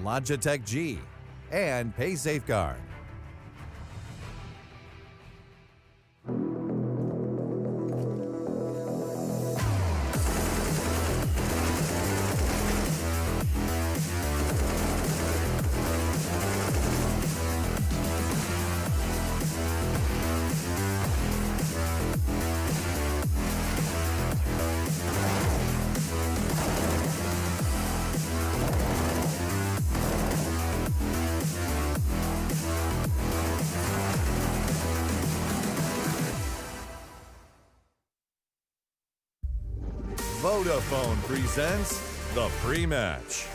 Logitech G, and Pay Safeguard. Vodafone presents the pre-match.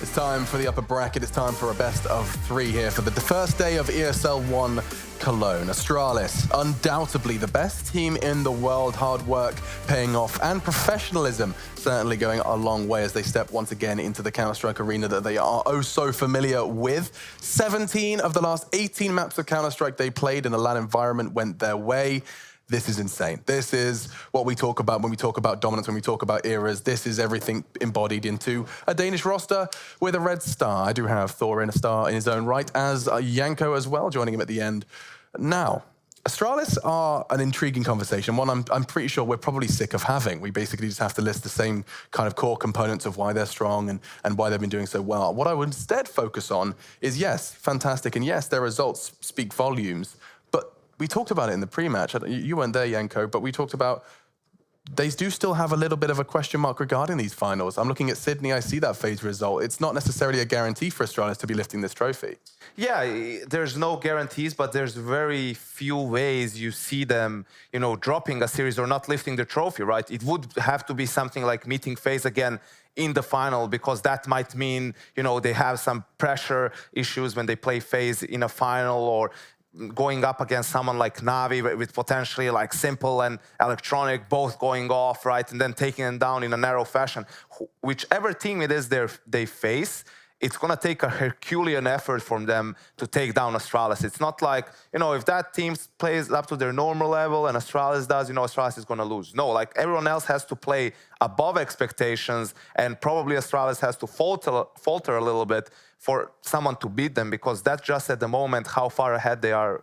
It's time for the upper bracket. It's time for a best of three here for the first day of ESL One Cologne. Astralis, undoubtedly the best team in the world. Hard work paying off, and professionalism certainly going a long way as they step once again into the Counter-Strike arena that they are oh so familiar with. 17 of the last 18 maps of Counter-Strike they played in a LAN environment went their way. This is insane. This is what we talk about when we talk about dominance, when we talk about eras. This is everything embodied into a Danish roster with a red star. I do have Thor in a star in his own right, as Janko as well, joining him at the end. Now, Astralis are an intriguing conversation, one I'm pretty sure we're probably sick of having. We basically just have to list the same kind of core components of why they're strong and why they've been doing so well. What I would instead focus on is, yes, fantastic, and yes, their results speak volumes, but we talked about it in the pre-match. You weren't there, Janko, but we talked about they do still have a little bit of a question mark regarding these finals. I'm looking at Sydney, I see that phase result. It's not necessarily a guarantee for Astralis to be lifting this trophy. Yeah, there's no guarantees, but there's very few ways you see them, dropping a series or not lifting the trophy, right? It would have to be something like meeting FaZe again in the final, because that might mean, they have some pressure issues when they play FaZe in a final, or going up against someone like Navi with potentially like Simple and Electronic both going off, right? And then taking them down in a narrow fashion. Whichever team it is they face, it's going to take a Herculean effort from them to take down Astralis. It's not like, if that team plays up to their normal level and Astralis does, Astralis is going to lose. No, like everyone else has to play above expectations, and probably Astralis has to falter a little bit for someone to beat them, because that's just at the moment how far ahead they are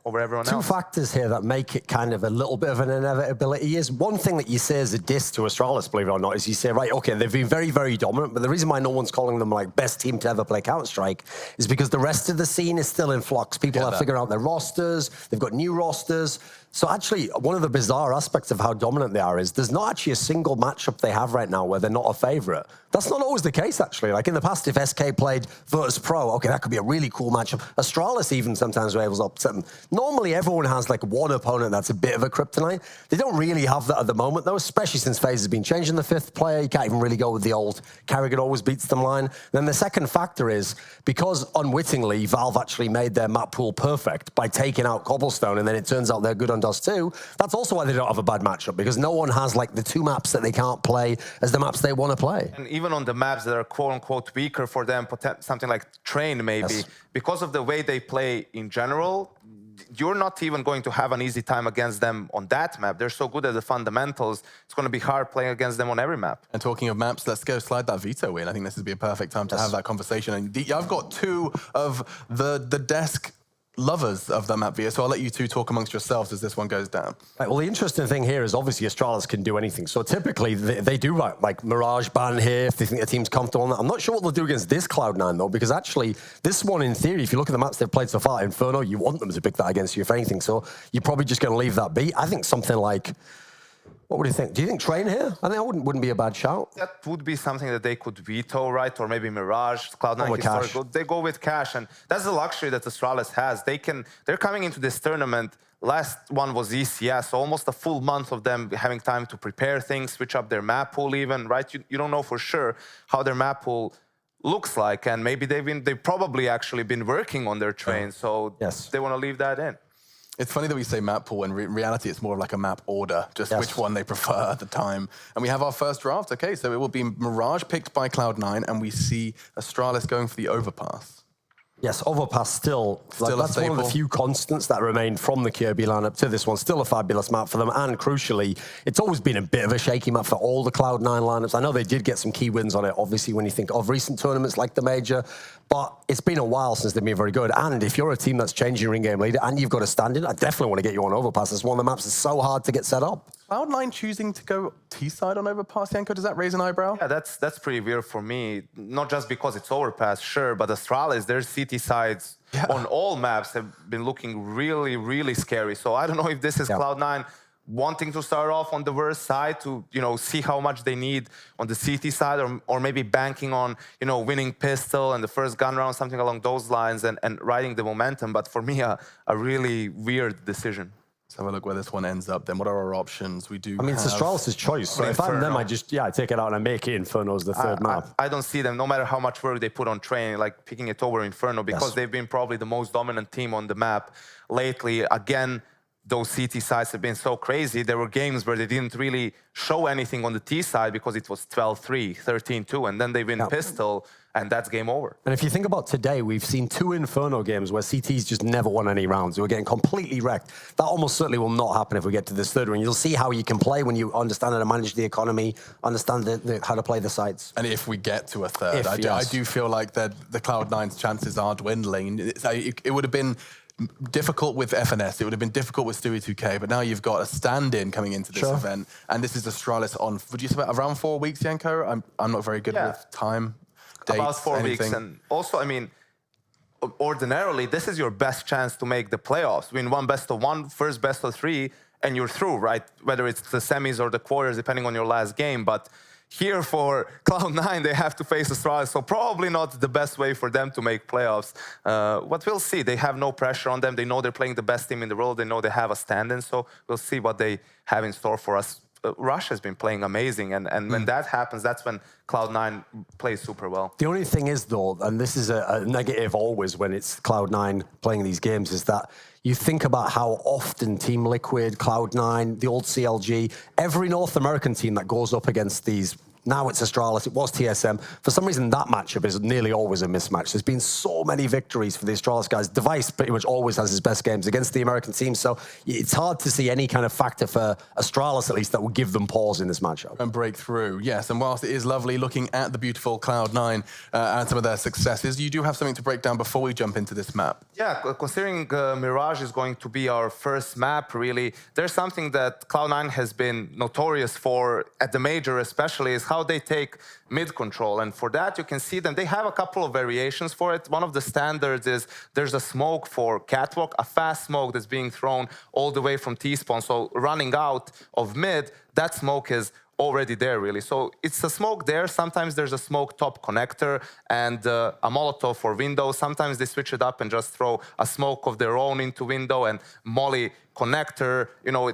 over everyone else. Two factors here that make it kind of a little bit of an inevitability is one thing that you say as a diss to Astralis, believe it or not, is you say, right, okay, they've been very, very dominant, but the reason why no one's calling them like best team to ever play Counter-Strike is because the rest of the scene is still in flux. People are figuring out their rosters, they've got new rosters. So actually, one of the bizarre aspects of how dominant they are is there's not actually a single matchup they have right now where they're not a favorite. That's not always the case, actually. Like in the past, if SK played Virtus Pro, okay, that could be a really cool matchup. Astralis even sometimes were able to upset them. Normally, everyone has like one opponent that's a bit of a kryptonite. They don't really have that at the moment, though, especially since FaZe has been changing the fifth player. You can't even really go with the old Carrigan always beats them line. Then the second factor is, because unwittingly, Valve actually made their map pool perfect by taking out Cobblestone, and then it turns out they're good on Dust 2. That's also why they don't have a bad matchup, because no one has like the two maps that they can't play as the maps they want to play. And even on the maps that are quote-unquote weaker for them, something like Train maybe, because of the way they play in general, you're not even going to have an easy time against them on that map. They're so good at the fundamentals, it's going to be hard playing against them on every map. And talking of maps, let's go slide that veto in. I think this would be a perfect time to have that conversation. And I've got two of the desk lovers of that map via, so I'll let you two talk amongst yourselves as this one goes down. Right, well, the interesting thing here is obviously Astralis can do anything. So typically they do like Mirage ban here if they think the team's comfortable on that. I'm not sure what they'll do against this Cloud9 though, because actually this one in theory, if you look at the maps they've played so far, Inferno, you want them to pick that against you if anything. So you're probably just going to leave that be. I think something like, what would you think? Do you think Train here? I think that wouldn't be a bad shout. That would be something that they could veto, right? Or maybe Mirage, Cloud9 historical. They go with Cash, and that's the luxury that Astralis has. They're coming into this tournament. Last one was ECS, so almost a full month of them having time to prepare things, switch up their map pool even, right? You don't know for sure how their map pool looks like, and maybe they've probably actually been working on their Train, so they want to leave that in. It's funny that we say map pool, and in reality it's more of like a map order, just which one they prefer at the time. And we have our first draft. Okay, so it will be Mirage picked by Cloud9, and we see Astralis going for the overpass. Yes, overpass still a that's one of the staple. few constants that remain from the Kirby lineup to this one. Still a fabulous map for them, and crucially, it's always been a bit of a shaky map for all the Cloud9 lineups. I know they did get some key wins on it, obviously, when you think of recent tournaments like the Major, but it's been a while since they've been very good. And if you're a team that's changing your in-game leader and you've got a stand-in, I definitely want to get you on overpass. It's one of the maps that's so hard to get set up. Cloud9 choosing to go T-side on overpass, Yanko, does that raise an eyebrow? Yeah, that's pretty weird for me. Not just because it's overpass, sure, but Astralis, their CT sides on all maps have been looking really, really scary. So I don't know if this is Cloud9 wanting to start off on the worst side to, see how much they need on the CT side, or maybe banking on, winning pistol and the first gun round, something along those lines, and riding the momentum. But for me, a really weird decision. Let's have a look where this one ends up then. What are our options? We do I mean, it's Astralis' choice. So if I'm them, I take it out and I make it Inferno as the third map. I don't see them, no matter how much work they put on training, like picking it over Inferno, because they've been probably the most dominant team on the map lately. Again, those CT sides have been so crazy. There were games where they didn't really show anything on the T side because it was 12-3, 13-2, and then they win pistol, and that's game over. And if you think about today, we've seen 2 Inferno games where CT's just never won any rounds. They were getting completely wrecked. That almost certainly will not happen if we get to this third one. You'll see how you can play when you understand how to manage the economy, understand how to play the sides. And if we get to a third, I do feel like that the Cloud9's chances are dwindling. It would have been difficult with FNS, it would have been difficult with Stewie 2K, but now you've got a stand-in coming into this event, and this is Astralis on, would you say around 4 weeks, Yanko? I'm not very good with time, dates, about 4 weeks. And also, I mean, ordinarily, this is your best chance to make the playoffs. Win one best of one, first best of 3, and you're through, right? Whether it's the semis or the quarters, depending on your last game. But here for Cloud9, they have to face Astralis, so probably not the best way for them to make playoffs. But we'll see. They have no pressure on them. They know they're playing the best team in the world. They know they have a stand-in, so we'll see what they have in store for us. Rush has been playing amazing, and when that happens, that's when Cloud9 plays super well. The only thing is, though, and this is a negative always when it's Cloud9 playing these games, is that you think about how often Team Liquid, Cloud9, the old CLG, every North American team that goes up against these, now it's Astralis, it was TSM. For some reason, that matchup is nearly always a mismatch. There's been so many victories for the Astralis guys. Device pretty much always has his best games against the American teams, so it's hard to see any kind of factor for Astralis, at least, that would give them pause in this matchup. And break through, yes. And whilst it is lovely looking at the beautiful Cloud9 and some of their successes, you do have something to break down before we jump into this map. Yeah, considering Mirage is going to be our first map, really, there's something that Cloud9 has been notorious for, at the Major especially, is how they take mid control. And for that, you can see them. They have a couple of variations for it. One of the standards is there's a smoke for Catwalk, a fast smoke that's being thrown all the way from T-spawn. So running out of mid, that smoke is already there, really. So it's a smoke there. Sometimes there's a smoke top connector and a Molotov for window. Sometimes they switch it up and just throw a smoke of their own into window and molly connector.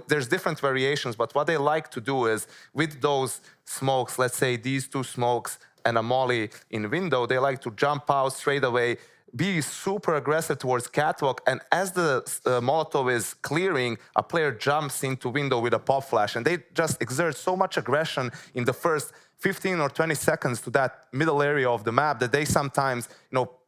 There's different variations, but what they like to do is with those smokes, let's say these 2 smokes and a molly in window, they like to jump out straight away, be super aggressive towards Catwalk, and as the Molotov is clearing, a player jumps into window with a pop flash, and they just exert so much aggression in the first 15 or 20 seconds to that middle area of the map that they sometimes,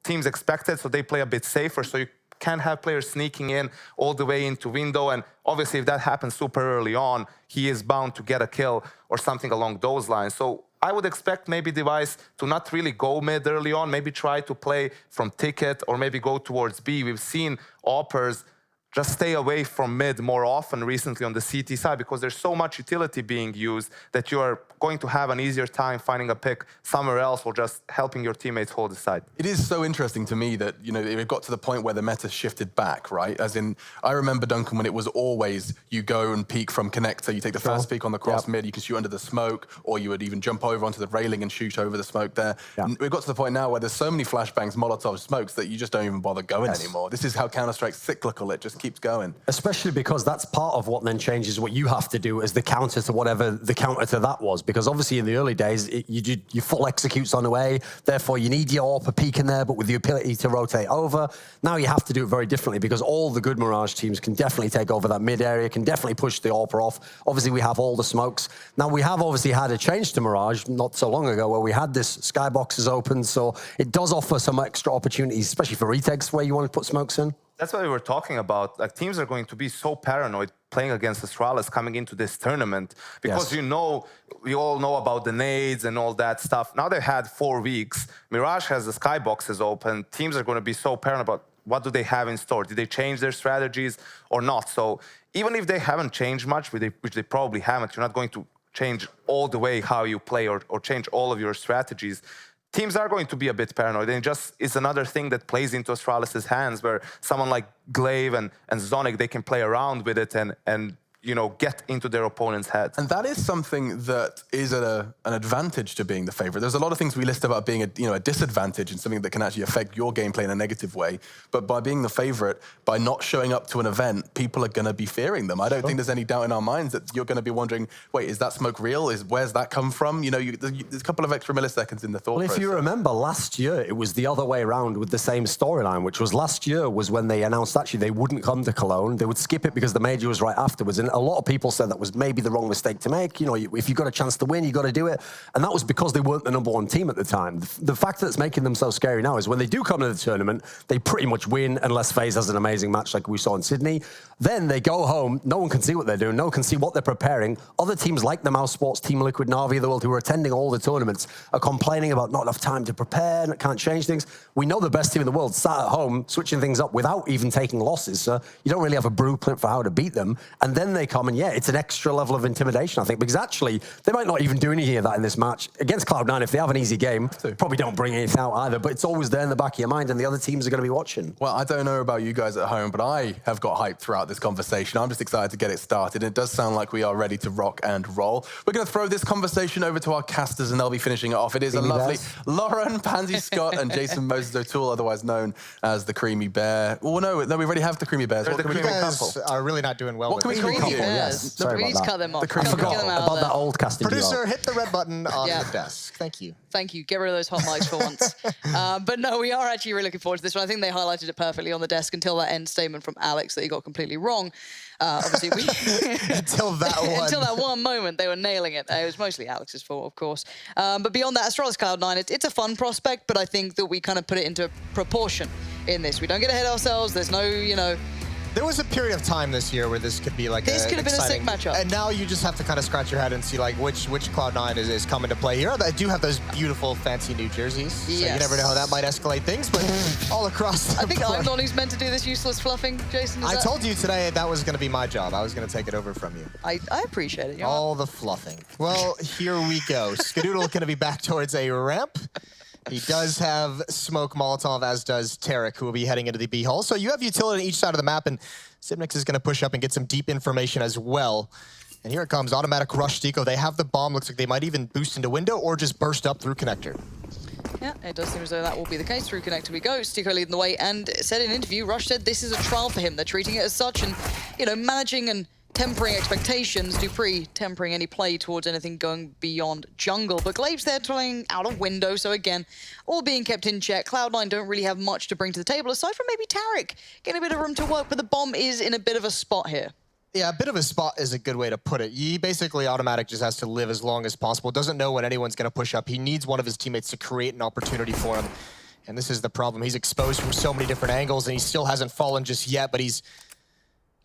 teams expect it, so they play a bit safer, so you can't have players sneaking in all the way into window, and obviously if that happens super early on, he is bound to get a kill or something along those lines. So I would expect maybe Device to not really go mid early on, maybe try to play from ticket or maybe go towards B. We've seen Oppers just stay away from mid more often recently on the CT side because there's so much utility being used that you are going to have an easier time finding a pick somewhere else or just helping your teammates hold the side. It is so interesting to me that, it got to the point where the meta shifted back, right? As in, I remember, Duncan, when it was always you go and peek from connector, you take the fast peek on the cross mid, you can shoot under the smoke, or you would even jump over onto the railing and shoot over the smoke there. We've got to the point now where there's so many flashbangs, Molotov smokes that you just don't even bother going anymore. This is how Counter-Strike's cyclical, it just keeps going. Especially because that's part of what then changes what you have to do as the counter to whatever the counter to that was. Because obviously in the early days, you full executes on the way, therefore you need your AWP peak in there, but with the ability to rotate over. Now you have to do it very differently because all the good Mirage teams can definitely take over that mid area, can definitely push the AWP off. Obviously we have all the smokes. Now we have obviously had a change to Mirage not so long ago where we had this skyboxes open, so it does offer some extra opportunities, especially for retakes where you want to put smokes in. That's what we were talking about. Like, teams are going to be so paranoid playing against Astralis coming into this tournament because you know, we all know about the nades and all that stuff. Now they had 4 weeks. Mirage has the skyboxes open. Teams are going to be so paranoid about what do they have in store. Did they change their strategies or not? So even if they haven't changed much, which they probably haven't, you're not going to change all the way how you play or change all of your strategies. Teams are going to be a bit paranoid, and it's another thing that plays into Astralis' hands, where someone like Glaive and Zonic, they can play around with it and you know, get into their opponent's heads. And that is something that is an advantage to being the favorite. There's a lot of things we list about being a disadvantage and something that can actually affect your gameplay in a negative way. But by being the favorite, by not showing up to an event, people are going to be fearing them. I don't think there's any doubt in our minds that you're going to be wondering, wait, is that smoke real? Where's that come from? You know, there's a couple of extra milliseconds in the thought process. If you remember last year, it was the other way around with the same storyline, which was last year was when they announced actually they wouldn't come to Cologne. They would skip it because the major was right afterwards. And a lot of people said that was maybe the wrong mistake to make. You know, if you got a chance to win, you got to do it. And that was because they weren't the #1 team at the time. The fact that's making them so scary now is when they do come to the tournament, they pretty much win unless FaZe has an amazing match like we saw in Sydney. Then they go home, no one can see what they're doing, no one can see what they're preparing. Other teams like the Mouse Sports, Team Liquid, Na'Vi of the world, who are attending all the tournaments, are complaining about not enough time to prepare, can't change things. We know the best team in the world sat at home, switching things up without even taking losses. So you don't really have a blueprint for how to beat them. And then they come and, yeah, it's an extra level of intimidation, I think, because actually they might not even do anything of that in this match. Against Cloud9, if they have an easy game, probably don't bring anything out either, but it's always there in the back of your mind and the other teams are going to be watching. Well, I don't know about you guys at home, but I have got hyped throughout this conversation. I'm just excited to get it started, and it does sound like we are ready to rock and roll. We're going to throw this conversation over to our casters, and they'll be finishing it off. It is a lovely Lauren, Pansy Scott, and Jason Moses O'Toole, otherwise known as the Creamy Bear. Oh, no, we already have the Creamy Bears. The Creamy Bears are really not doing well. What can we do? Yes. We need to cut them off. I forgot about that old casting. Producer, hit the red button on the desk. Thank you. Thank you. Get rid of those hot mics for once. But no, we are actually really looking forward to this one. I think they highlighted it perfectly on the desk until that end statement from Alex that he got completely wrong. Obviously, until that one moment, they were nailing it. It was mostly Alex's fault, of course. But beyond that, Astralis Cloud9, it's a fun prospect, but I think that we kind of put it into proportion in this. We don't get ahead of ourselves. There's no, you know... There was a period of time this year where this could be like this could have been a sick matchup. And now you just have to kind of scratch your head and see like which Cloud9 is coming to play here. I do have those beautiful, fancy new jerseys. So you never know how that might escalate things, but all across the I think board. I'm the one who's meant to do this useless fluffing, Jason. I told you today that was going to be my job. I was going to take it over from you. I appreciate it. All the fluffing. Well, here we go. Skadoodle going to be back towards a ramp. He does have Smoke Molotov, as does Tarek, who will be heading into the B hole. So you have utility on each side of the map, and Sibnix is going to push up and get some deep information as well. And here it comes, automatic rush Deco. They have the bomb. Looks like they might even boost into window or just burst up through connector. Yeah, it does seem as though that will be the case. Through connector we go. Stico leading the way, and said in an interview, Rush said this is a trial for him. They're treating it as such, and, you know, managing and tempering expectations, Dupree tempering any play towards anything going beyond jungle. But Glaive's there playing out of window, so again, all being kept in check. Cloud9 don't really have much to bring to the table, aside from maybe Tarek getting a bit of room to work, but the bomb is in a bit of a spot here. Yeah, a bit of a spot is a good way to put it. He basically, Automatic just has to live as long as possible. Doesn't know when anyone's going to push up. He needs one of his teammates to create an opportunity for him. And this is the problem. He's exposed from so many different angles, and he still hasn't fallen just yet, but he's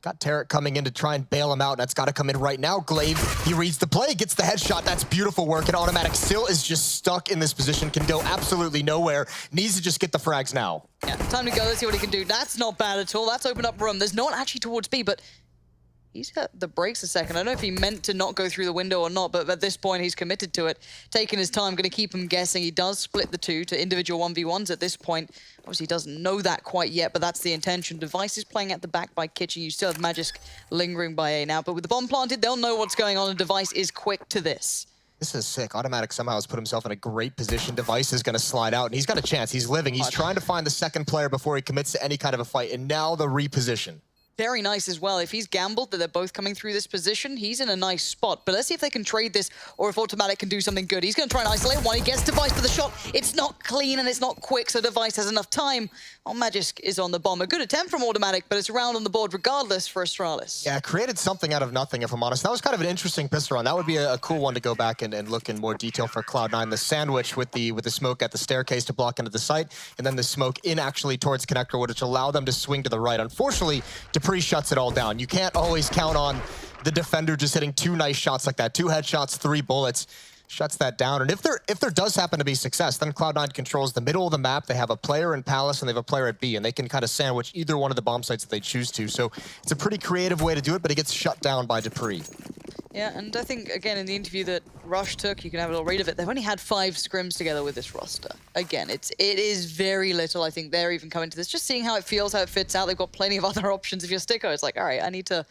got Tarek coming in to try and bail him out, and that's got to come in right now. Glaive, he reads the play, gets the headshot. That's beautiful work, and Automatic still is just stuck in this position, can go absolutely nowhere. Needs to just get the frags now. Yeah, time to go. Let's see what he can do. That's not bad at all. That's opened up room. There's no one actually towards B, but he's hit the brakes a second. I don't know if he meant to not go through the window or not, but at this point, he's committed to it. Taking his time, going to keep him guessing. He does split the two to individual 1v1s at this point. Obviously, he doesn't know that quite yet, but that's the intention. Device is playing at the back by Kitchen. You still have Magisk lingering by A now, but with the bomb planted, they'll know what's going on, and Device is quick to this. This is sick. Automatic somehow has put himself in a great position. Device is going to slide out, and he's got a chance. He's living. He's trying to find the second player before he commits to any kind of a fight, and now the reposition. very nice as well. If he's gambled that they're both coming through this position, he's in a nice spot. But let's see if they can trade this or if Automatic can do something good. He's going to try and isolate one. He gets Device for the shot. It's not clean and it's not quick, so Device has enough time. Oh, Magisk is on the bomb. A good attempt from Automatic, but it's a round on the board regardless for Astralis. Yeah, created something out of nothing, if I'm honest. That was kind of an interesting pistol round. That would be a cool one to go back and look in more detail for Cloud9. The sandwich with the smoke at the staircase to block into the site, and then the smoke in actually towards Connector, which allow them to swing to the right. Unfortunately, Dupree shuts it all down. You can't always count on the defender just hitting 2 nice shots like that. 2 headshots, 3 bullets. Shuts that down. And if there does happen to be success, then Cloud9 controls the middle of the map. They have a player in Palace and they have a player at B, and they can kind of sandwich either one of the bomb sites that they choose to. So it's a pretty creative way to do it, but it gets shut down by Dupree. Yeah, and I think, again, in the interview that Rush took, you can have a little read of it, they've only had 5 scrims together with this roster. Again, it is very little. I think they're even coming to this, just seeing how it feels, how it fits out. They've got plenty of other options. If you're Sticko, it's like, all right, I need to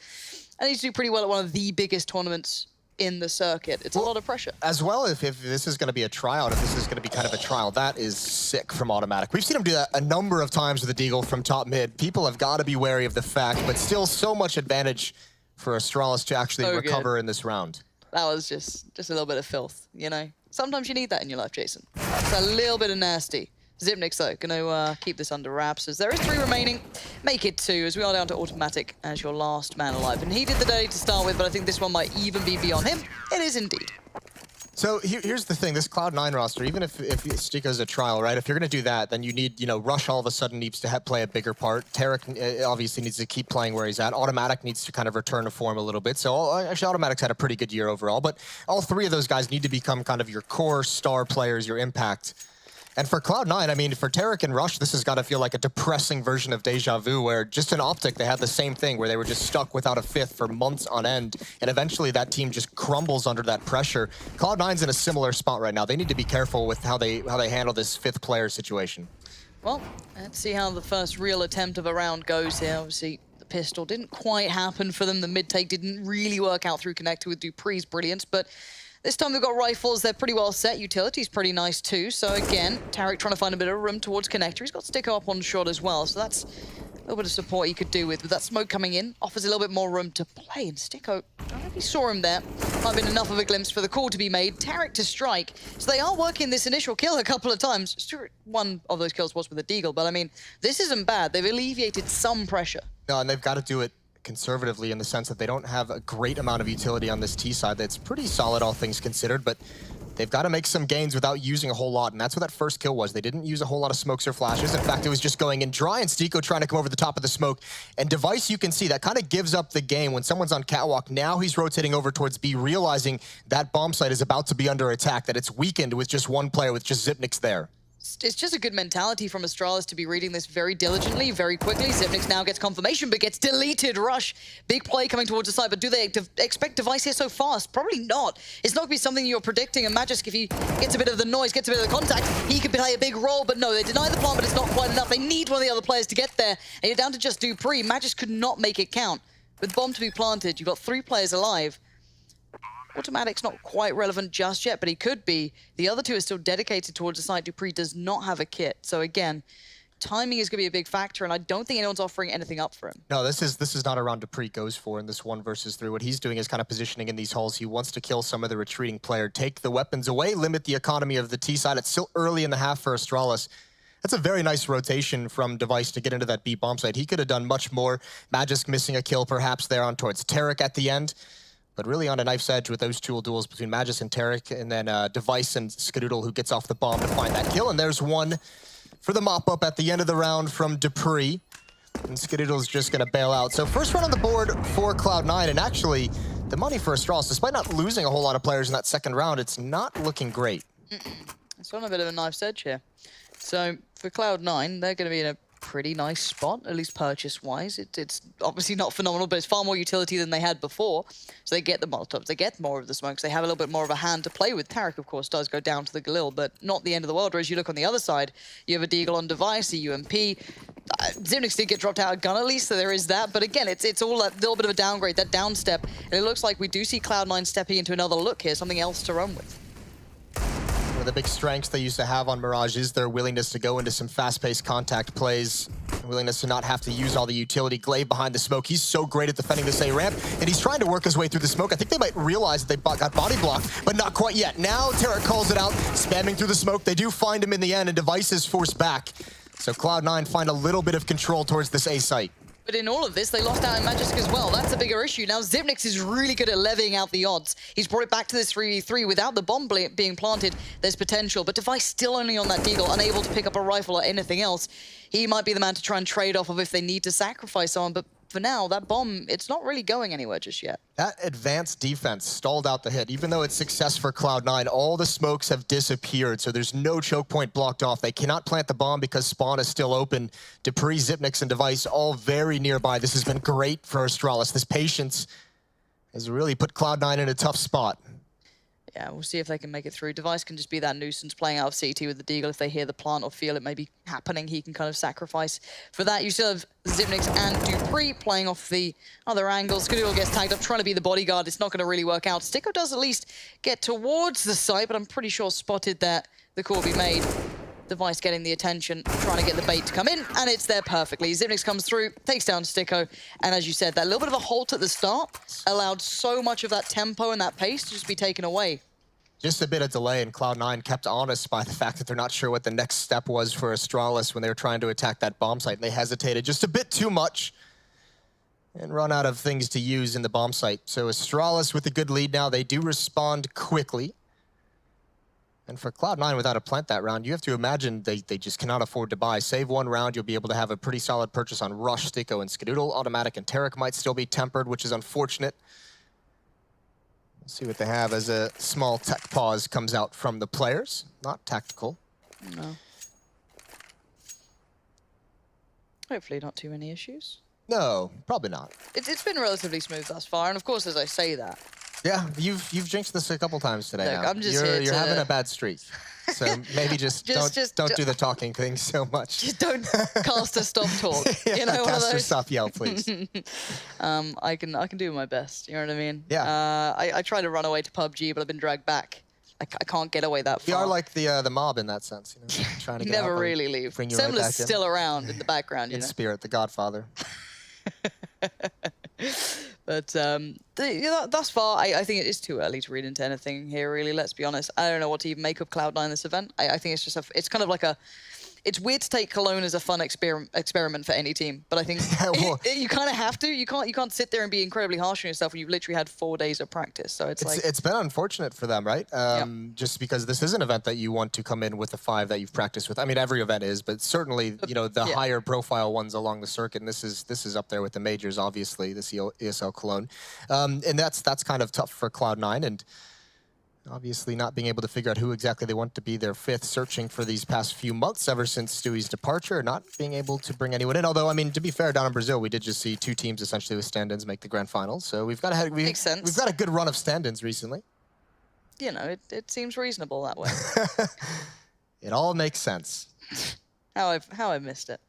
do pretty well at one of the biggest tournaments in the circuit. It's a lot of pressure. As well, if this is going to be a tryout, if this is going to be kind of a trial, that is sick from Automatic. We've seen him do that a number of times with the Deagle from top mid. People have got to be wary of the fact, but still so much advantage for Astralis to actually recover in this round. That was just a little bit of filth, you know? Sometimes you need that in your life, Jason. It's a little bit of nasty. Xyp9x, though, going to keep this under wraps as there is 3 remaining. Make it 2 as we are down to Automatic as your last man alive. And he did the day to start with, but I think this one might even be beyond him. It is indeed. So here's the thing, this Cloud9 roster, even if Sticko's a trial, right? If you're going to do that, then you need, Rush all of a sudden needs to play a bigger part. Tarek obviously needs to keep playing where he's at. Automatic needs to kind of return to form a little bit. So actually, Automatic's had a pretty good year overall, but all 3 of those guys need to become kind of your core star players, your impact. And for Cloud9, I mean, for Tarek and Rush, this has got to feel like a depressing version of Deja Vu, where just in Optic, they had the same thing, where they were just stuck without a 5th for months on end, and eventually that team just crumbles under that pressure. Cloud9's in a similar spot right now. They need to be careful with how they handle this 5th player situation. Well, let's see how the first real attempt of a round goes here. Obviously, the pistol didn't quite happen for them. The mid-take didn't really work out through Connector with Dupree's brilliance, but this time they've got rifles, they're pretty well set. Utility's pretty nice too. So again, Tarek trying to find a bit of room towards Connector. He's got Sticko up on shot as well, so that's a little bit of support he could do with. But that smoke coming in offers a little bit more room to play. And Sticko, I don't know if he saw him there. Might have been enough of a glimpse for the call to be made. Tarek to strike. So they are working this initial kill a couple of times. One of those kills was with the Deagle, but I mean, this isn't bad. They've alleviated some pressure. No, and they've got to do it conservatively in the sense that they don't have a great amount of utility on this T side. That's pretty solid, all things considered, but they've got to make some gains without using a whole lot, and that's what that first kill was. They didn't use a whole lot of smokes or flashes. In fact, it was just going in dry, and Sticko trying to come over the top of the smoke. And Device, you can see, that kind of gives up the game when someone's on catwalk. Now he's rotating over towards B, realizing that bomb site is about to be under attack, that it's weakened with just one player, with just Xyp9x there. It's just a good mentality from Astralis to be reading this very diligently, very quickly. Xyp9x now gets confirmation, but gets deleted. Rush, big play coming towards the side, but do they expect Device here so fast? Probably not. It's not going to be something you're predicting, and Magisk, if he gets a bit of the noise, gets a bit of the contact, he could play a big role, but no, they deny the plant, but it's not quite enough. They need one of the other players to get there, and you're down to just Dupree. Magisk could not make it count. With bomb to be planted, you've got 3 players alive. Automatic's not quite relevant just yet, but he could be. The other 2 are still dedicated towards the site. Dupree does not have a kit. So again, timing is going to be a big factor, and I don't think anyone's offering anything up for him. No, this is not a round Dupree goes for in this 1 versus 3. What he's doing is kind of positioning in these halls. He wants to kill some of the retreating player, take the weapons away, limit the economy of the T side. It's still early in the half for Astralis. That's a very nice rotation from Device to get into that B bomb site. He could have done much more. Magisk missing a kill perhaps there on towards Tarek at the end. But really on a knife's edge with those tool duels between Magisk and Tarek, and then Device and Skadoodle, who gets off the bomb to find that kill. And there's one for the mop-up at the end of the round from Dupree. And Skadoodle's just going to bail out. So first run on the board for Cloud9, and actually the money for Astralis, despite not losing a whole lot of players in that second round, it's not looking great. It's on a bit of a knife's edge here. So for Cloud9, they're going to be in a pretty nice spot, at least purchase-wise. It's obviously not phenomenal, but it's far more utility than they had before. So they get the Molotovs, they get more of the smokes, they have a little bit more of a hand to play with. Tarek, of course, does go down to the Galil, but not the end of the world. Whereas you look on the other side, you have a Deagle on Device, a UMP. Xyp9x did get dropped out of gun at least, so there is that. But again, it's all a little bit of a downgrade, that downstep. And it looks like we do see Cloud9 stepping into another look here, something else to run with. One of the big strengths they used to have on Mirage is their willingness to go into some fast-paced contact plays. willingness to not have to use all the utility. Glaive behind the smoke. He's so great at defending this A ramp, and he's trying to work his way through the smoke. I think they might realize that they got body blocked, but not quite yet. Now Tarek calls it out, spamming through the smoke. They do find him in the end, and Device is forced back. So Cloud9 find a little bit of control towards this A site. But in all of this, they lost out in Magisk as well. That's a bigger issue. Now, Xyp9x is really good at levying out the odds. He's brought it back to this 3v3 without the bomb being planted. There's potential, but Device still only on that deagle, unable to pick up a rifle or anything else. He might be the man to try and trade off of if they need to sacrifice someone, but for now, that bomb, it's not really going anywhere just yet. That advanced defense stalled out the hit. Even though it's success for Cloud9, all the smokes have disappeared, so there's no choke point blocked off. They cannot plant the bomb because spawn is still open. Dupree, Xyp9x, and Device all very nearby. This has been great for Astralis. This patience has really put Cloud9 in a tough spot. Yeah, we'll see if they can make it through. Device can just be that nuisance playing out of CT with the deagle. If they hear the plant or feel it may be happening, he can kind of sacrifice. For that, you still have Xyp9x and Dupree playing off the other angles. Cathedral gets tagged up, trying to be the bodyguard. It's not going to really work out. Sticko does at least get towards the site, but I'm pretty sure spotted that the call be made. Device getting the attention, trying to get the bait to come in, and it's there perfectly. Xyp9x comes through, takes down Sticko, and as you said, that little bit of a halt at the start allowed so much of that tempo and that pace to just be taken away. Just a bit of delay, and Cloud9 kept honest by the fact that they're not sure what the next step was for Astralis when they were trying to attack that bomb site, and they hesitated just a bit too much and run out of things to use in the bomb site. So Astralis with a good lead now, they do respond quickly. And for Cloud9, without a plant that round, you have to imagine they just cannot afford to buy. Save one round, you'll be able to have a pretty solid purchase on Rush, Sticko, and Skadoodle. Automatic and Tarek might still be tempered, which is unfortunate. We'll see what they have as a small tech pause comes out from the players. Not tactical. No. Hopefully not too many issues. No, probably not. It's been relatively smooth thus far, and of course, as I say that, Yeah, you've jinxed this a couple times today. Look, now. I'm just you're here to- having a bad streak, so maybe just don't do the talking thing so much. just don't cast a stop talk. Yeah, You know, one of cast or those. stop yell, please. I can do my best. You know what I mean? Yeah. I try to run away to PUBG, but I've been dragged back. I can't get away that far. We are like the mob in that sense, you know, trying to get never up and really leave. bring you right Semler's back in. still around in the background, you In know. spirit, the Godfather. But thus far, I think it is too early to read into anything here, really, let's be honest. I don't know what to even make of Cloud9 this event. I think it's just it's kind of like it's weird to take Cologne as a fun experiment for any team, but I think well, you kind of have to. You can't sit there and be incredibly harsh on yourself when you've literally had 4 days of practice. So it's been unfortunate for them, right? Just because this is an event that you want to come in with the 5 that you've practiced with. I mean, every event is, but certainly, you know, the higher profile ones along the circuit. And this is up there with the majors, obviously, this ESL Cologne, and that's kind of tough for Cloud9 and. Obviously not being able to figure out who exactly they want to be their 5th, searching for these past few months ever since Stewie's departure, not being able to bring anyone in. Although, I mean, to be fair, down in Brazil, we did just see 2 teams essentially with stand-ins make the grand finals. So we've got Makes sense. We've got a good run of stand-ins recently. You know, it seems reasonable that way. It all makes sense. how I missed it.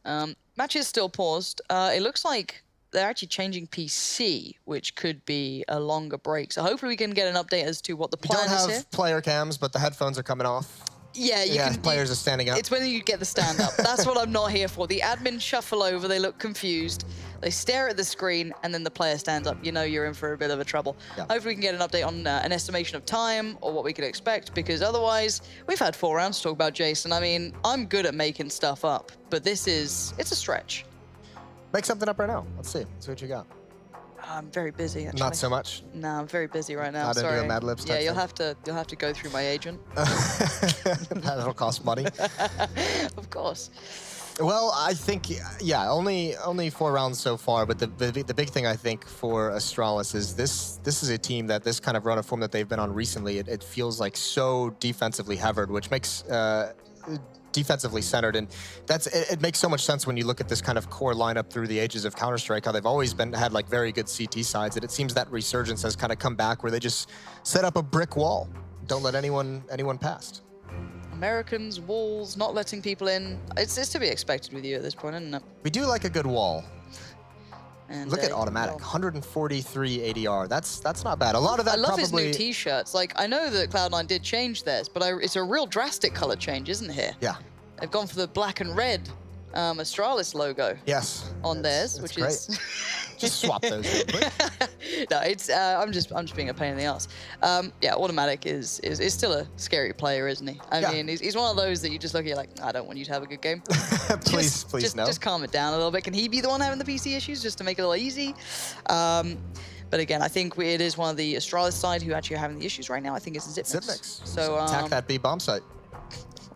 Match is still paused. It looks like they're actually changing PC, which could be a longer break. So hopefully we can get an update as to what the We plan don't is have here. player cams, but the headphones are coming off. Yeah, you can. Players are standing up. It's when you get the stand up. That's what I'm not here for. The admin shuffle over, they look confused. They stare at the screen, and then the player stands up. You know you're in for a bit of a trouble. Yeah. Hopefully we can get an update on an estimation of time or what we could expect, because otherwise, we've had 4 rounds to talk about Jason. I mean, I'm good at making stuff up, but it's a stretch. Make something up right now. Let's see. Let's see what you got. I'm very busy, actually. Not so much. No, I'm very busy right now. Not into a Sorry. Mad Libs Yeah, type you'll thing? have to go through my agent. That'll cost money. Of course. Well, I think, yeah, only 4 rounds so far, but the big thing I think for Astralis is this is a team that this kind of run of form that they've been on recently, it feels like so defensively heavy, which makes defensively centered, and it makes so much sense when you look at this kind of core lineup through the ages of Counter-Strike, how they've always had like very good CT sides, and it seems that resurgence has kind of come back where they just set up a brick wall, don't let anyone past. Americans, walls, not letting people in. It's to be expected with you at this point, isn't it? We do like a good wall. And, Look at automatic, well, 143 ADR. That's not bad. A lot of that I love probably. his new T-shirts. Like, I know that Cloud9 did change theirs, but it's a real drastic color change, isn't it here? Yeah. They've gone for the black and red Astralis logo Yes. on theirs, It's which great. is Just swap those real quick. no, it's I'm just being a pain in the ass. Yeah, Automatic is still a scary player, isn't he? I Yeah. mean, he's one of those that you just look at, you're like, I don't want you to have a good game. Please no. Just calm it down a little bit. Can he be the one having the PC issues just to make it a little easy? But again, I think it is one of the Astralis side who actually are having the issues right now. I think it's Zipmix. So attack that B bomb site.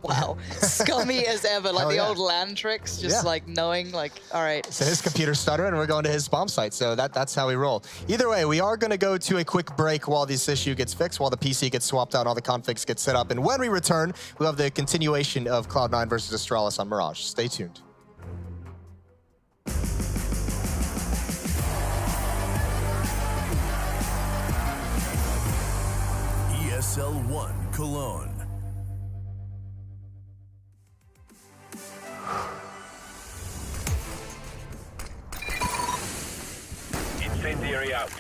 wow, scummy as ever, like Hell the yeah. old land tricks, just like knowing, like, all right. So his computer's stuttering, and we're going to his bomb site. So that's how we roll. Either way, we are going to go to a quick break while this issue gets fixed, while the PC gets swapped out, all the configs get set up. And when we return, we'll have the continuation of Cloud9 versus Astralis on Mirage. Stay tuned. ESL One Cologne. Incendiary out.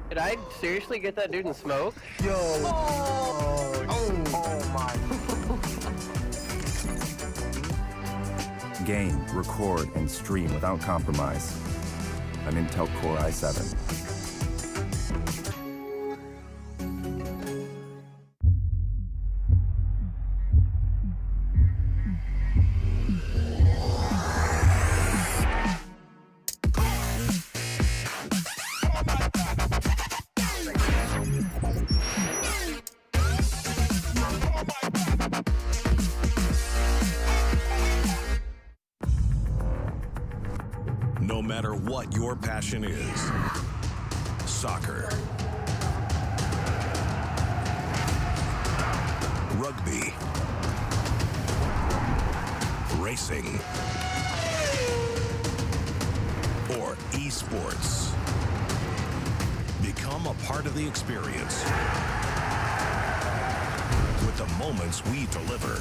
Did I seriously get that dude in smoke? Yo. Game, record, and stream without compromise. An Intel Core i7. No matter what your passion is, soccer, rugby, racing, or esports, become a part of the experience with the moments we deliver.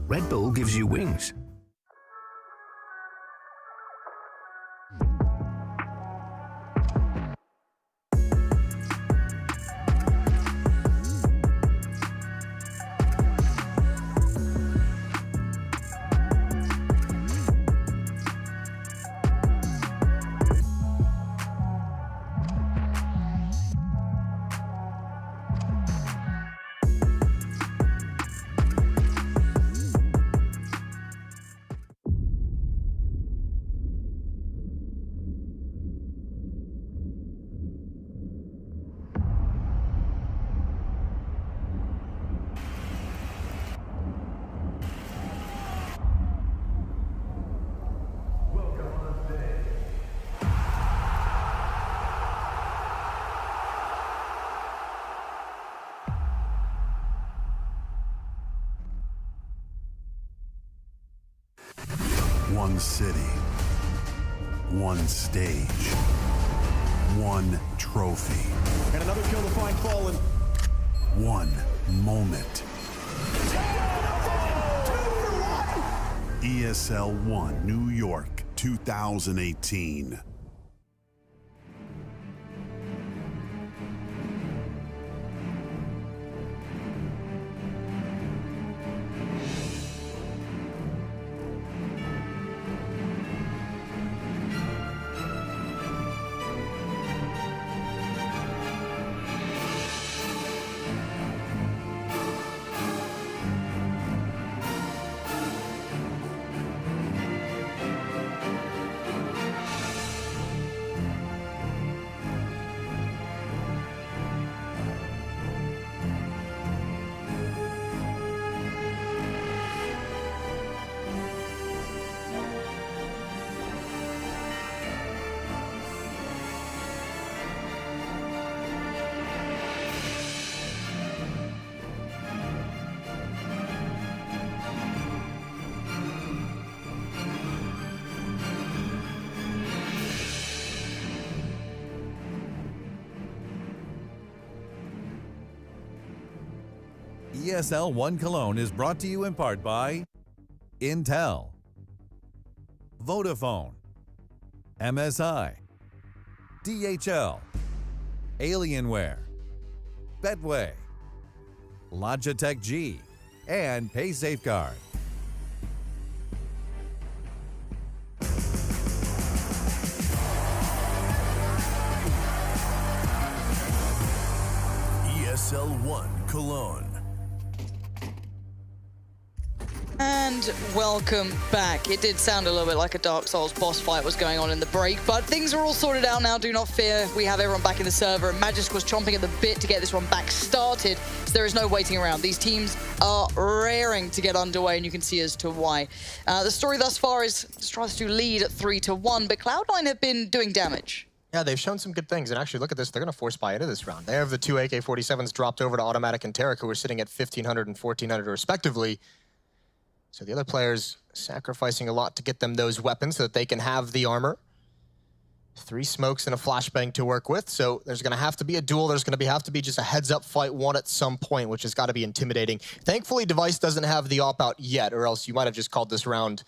Red Bull gives you wings. One city, one stage, one trophy. And another kill to find Fallen. One moment. ESL One New York 2018. ESL One Cologne is brought to you in part by Intel, Vodafone, MSI, DHL, Alienware, Betway, Logitech G, and Pay Safeguard. ESL One Cologne. And welcome back. It did sound a little bit like a Dark Souls boss fight was going on in the break, but things are all sorted out now, do not fear. We have everyone back in the server, and Magisk was chomping at the bit to get this one back started, so there is no waiting around. These teams are raring to get underway, and you can see as to why. The story thus far is Astralis to lead at 3-1, but Cloud9 have been doing damage. Yeah, they've shown some good things, and actually, look at this. They're going to force buy into this round. They have the two AK-47s dropped over to Automatic and Tarek, who are sitting at 1,500 and 1,400 respectively. So the other players sacrificing a lot to get them those weapons so that they can have the armor. 3 smokes and a flashbang to work with, so there's going to have to be a duel. There's going to have to be just a heads-up fight one at some point, which has got to be intimidating. Thankfully, Device doesn't have the op-out yet, or else you might have just called this round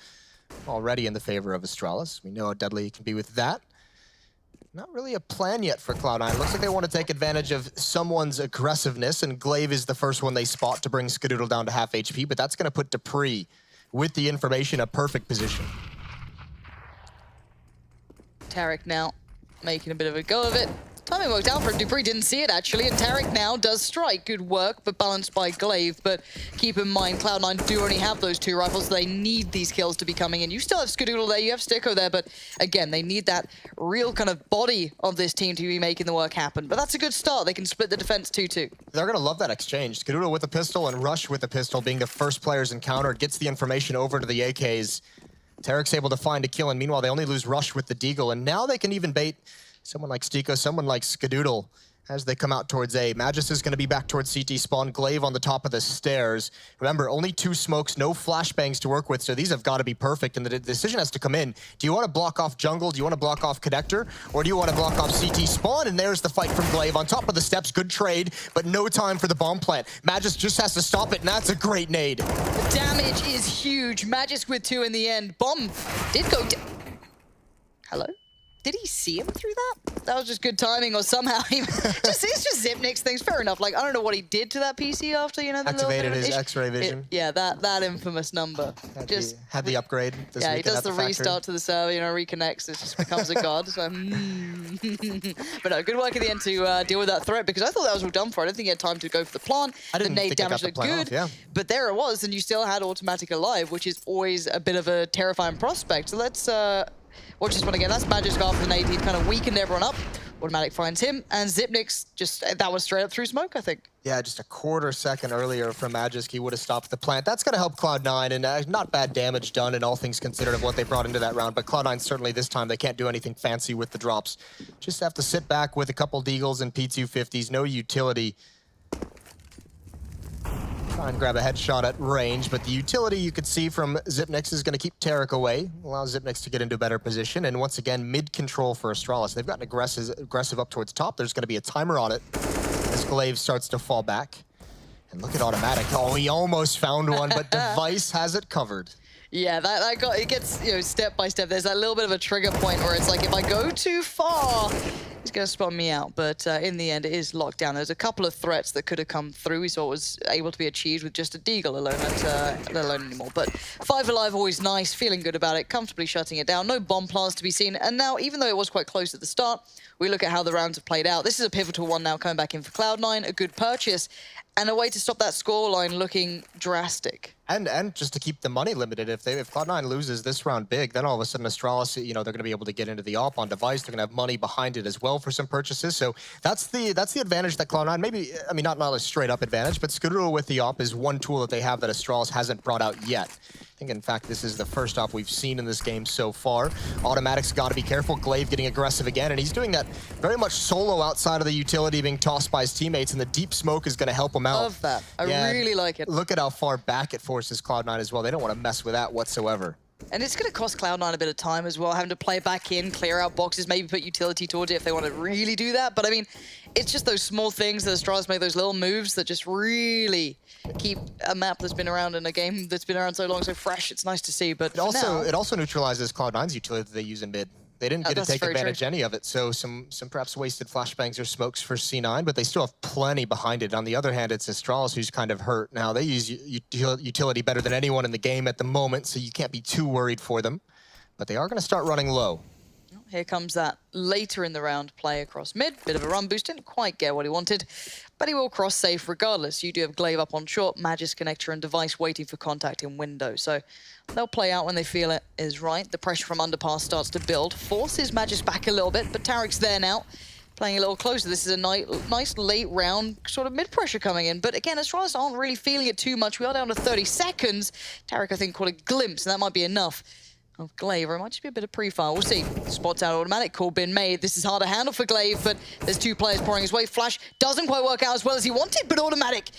already in the favor of Astralis. We know how deadly it can be with that. Not really a plan yet for Cloud9. Looks like they want to take advantage of someone's aggressiveness, and Glaive is the first one they spot to bring Skadoodle down to half HP, but that's going to put Dupree, with the information, a perfect position. Tarek now making a bit of a go of it. Timing worked out for him. Dupree didn't see it, actually, and Tarek now does strike. Good work, but balanced by Glaive. But keep in mind, Cloud9 do only have those 2 rifles. So they need these kills to be coming in. You still have Skadoodle there, you have Sticko there, but again, they need that real kind of body of this team to be making the work happen. But that's a good start. They can split the defense 2-2. They're going to love that exchange. Skadoodle with a pistol and Rush with a pistol being the first players encountered, gets the information over to the AKs. Tarek's able to find a kill, and meanwhile, they only lose Rush with the Deagle, and now they can even bait someone like Sticko, someone like Skadoodle as they come out towards A. Magis is going to be back towards CT spawn. Glaive on the top of the stairs. Remember, only 2 smokes, no flashbangs to work with, so these have got to be perfect, and the decision has to come in. Do you want to block off jungle? Do you want to block off connector? Or do you want to block off CT spawn? And there's the fight from Glaive. On top of the steps, good trade, but no time for the bomb plant. Magis just has to stop it, and that's a great nade. The damage is huge. Magisk with 2 in the end. Bomb did go down. Hello? Did he see him through that? That was just good timing, or somehow he it's just Zipnik's things. Fair enough. Like, I don't know what he did to that PC after, you know, the activated his X-ray vision. Yeah, that infamous number. Had the upgrade. Yeah, he does the restart to the server, you know, reconnects. It just becomes a god. So, but no, good work at the end to deal with that threat, because I thought that was all done for. I don't think he had time to go for the plant. The nade damage looked good, but there it was, and you still had Automatic alive, which is always a bit of a terrifying prospect. So let's watch this one again. That's Magisk after the nade. He kind of weakened everyone up. Automatic finds him, and Zipnik's just, that was straight up through smoke, I think. Yeah, just a quarter second earlier from Magisk, he would have stopped the plant. That's going to help Cloud9, and not bad damage done in all things considered of what they brought into that round. But Cloud9 certainly this time, they can't do anything fancy with the drops. Just have to sit back with a couple Deagles and P250s, no utility. Try and grab a headshot at range, but the utility you could see from Zipnik's is going to keep Tarek away, allow Zipnik's to get into a better position, and once again, mid-control for Astralis. They've gotten aggressive up towards top. There's going to be a timer on it as Glaive starts to fall back. And look at Automatic. Oh, he almost found one, but Device has it covered. Yeah, it gets, you know, step by step. There's that little bit of a trigger point where it's like, if I go too far, he's going to spot me out. But in the end, it is locked down. There's a couple of threats that could have come through. We saw it was able to be achieved with just a Deagle alone, not alone anymore. But 5 alive, always nice, feeling good about it, comfortably shutting it down. No bomb plants to be seen. And now, even though it was quite close at the start, we look at how the rounds have played out. This is a pivotal one now coming back in for Cloud9, a good purchase, and a way to stop that scoreline looking drastic. And just to keep the money limited. If Cloud9 loses this round big, then all of a sudden Astralis, you know, they're going to be able to get into the op on Device. They're going to have money behind it as well for some purchases. So that's the advantage that Cloud9, maybe, I mean, not a straight up advantage, but Skadoodle with the op is one tool that they have that Astralis hasn't brought out yet. I think, in fact, this is the first op we've seen in this game so far. Automatic's got to be careful. Glaive getting aggressive again, and he's doing that very much solo outside of the utility, being tossed by his teammates, and the deep smoke is going to help him out. Love that. I really like it. Look at how far back it forces Cloud9 as well. They don't want to mess with that whatsoever. And it's going to cost Cloud9 a bit of time as well, having to play back in, clear out boxes, maybe put utility towards it if they want to really do that. But I mean, it's just those small things that Astralis make, those little moves that just really keep a map that's been around in a game that's been around so long so fresh. It's nice to see, but it also neutralizes Cloud9's utility that they use in mid. They didn't get to take advantage any of it, so some perhaps wasted flashbangs or smokes for C9, but they still have plenty behind it. On the other hand, it's Astralis who's kind of hurt. Now, they use utility better than anyone in the game at the moment, so you can't be too worried for them. But they are going to start running low. Here comes that later in the round play across mid. Bit of a run boost, didn't quite get what he wanted, but he will cross safe regardless. You do have Glaive up on short, Magis connector and Device waiting for contact in window. So they'll play out when they feel it is right. The pressure from underpass starts to build, forces Magis back a little bit, but Tarek's there now, playing a little closer. This is a nice late round sort of mid-pressure coming in. But again, Astralis aren't really feeling it too much. We are down to 30 seconds. Tarek, I think, caught a glimpse, and that might be enough of Glaive, or it might just be a bit of pre-fire. We'll see. Spots out automatic, call been made. This is hard to handle for Glaive, but there's two players pouring his way. Flash doesn't quite work out as well as he wanted, but automatic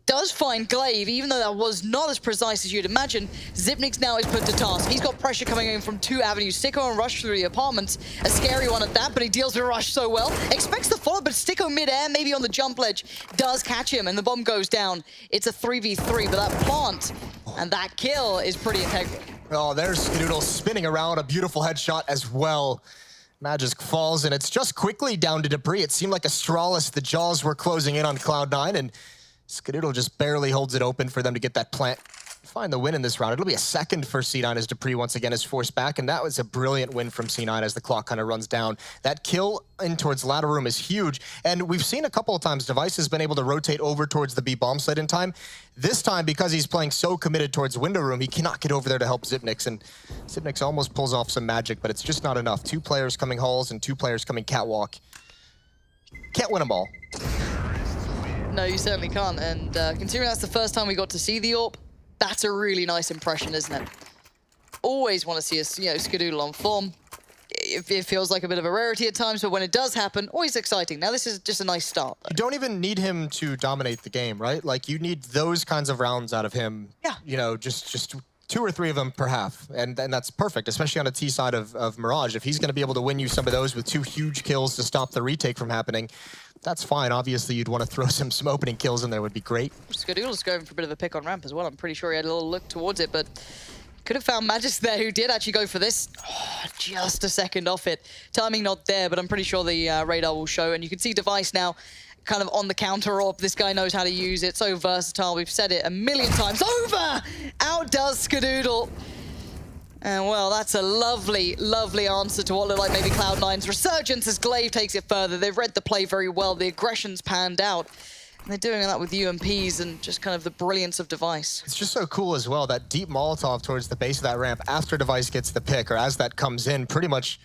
does find Glaive, even though that was not as precise as you'd imagine. Zipnix now is put to task. He's got pressure coming in from two avenues. Sticko and Rush through the apartments. A scary one at that, but he deals with Rush so well. Expects the follow, but Sticko mid-air, maybe on the jump ledge, does catch him, and the bomb goes down. It's a 3v3, but that plant and that kill is pretty integral. Oh, there's Skadoodle spinning around, a beautiful headshot as well. Magisk falls, and it's just quickly down to Dupree. It seemed like Astralis, the jaws were closing in on Cloud9, and Skadoodle just barely holds it open for them to get that plant. Find the win in this round. It'll be a second for C9 as Dupree once again is forced back, and that was a brilliant win from C9 as the clock kind of runs down. That kill in towards ladder room is huge, and we've seen a couple of times Device has been able to rotate over towards the B bomb site in time. This time, because he's playing so committed towards window room, he cannot get over there to help Zipnix, and Zipnix almost pulls off some magic, but it's just not enough. Two players coming halls and two players coming catwalk. Can't win them all. No, you certainly can't, and considering that's the first time we got to see the AWP, that's a really nice impression, isn't it? Always want to see a Skadoodle on form. It feels like a bit of a rarity at times, but when it does happen, always exciting. Now, this is just a nice start, though. You don't even need him to dominate the game, right? Like, you need those kinds of rounds out of him. Yeah. You know, just 2 or 3 of them per half, and that's perfect, especially on the T side of Mirage. If he's going to be able to win you some of those with 2 huge kills to stop the retake from happening, that's fine. Obviously, you'd want to throw some opening kills in there, would be great. Skadoodle's going for a bit of a pick on ramp as well. I'm pretty sure he had a little look towards it, but could have found Magis there, who did actually go for this. Oh, just a second off it. Timing not there, but I'm pretty sure the radar will show. And you can see Device now kind of on the counter op. This guy knows how to use it. So versatile. We've said it a million times over. Outdoes Skadoodle. And well, that's a lovely, lovely answer to what looked like maybe Cloud9's resurgence as Glaive takes it further. They've read the play very well. The aggression's panned out. And they're doing that with UMPs and just kind of the brilliance of Device. It's just so cool as well, that deep Molotov towards the base of that ramp after Device gets the pick, or as that comes in, pretty much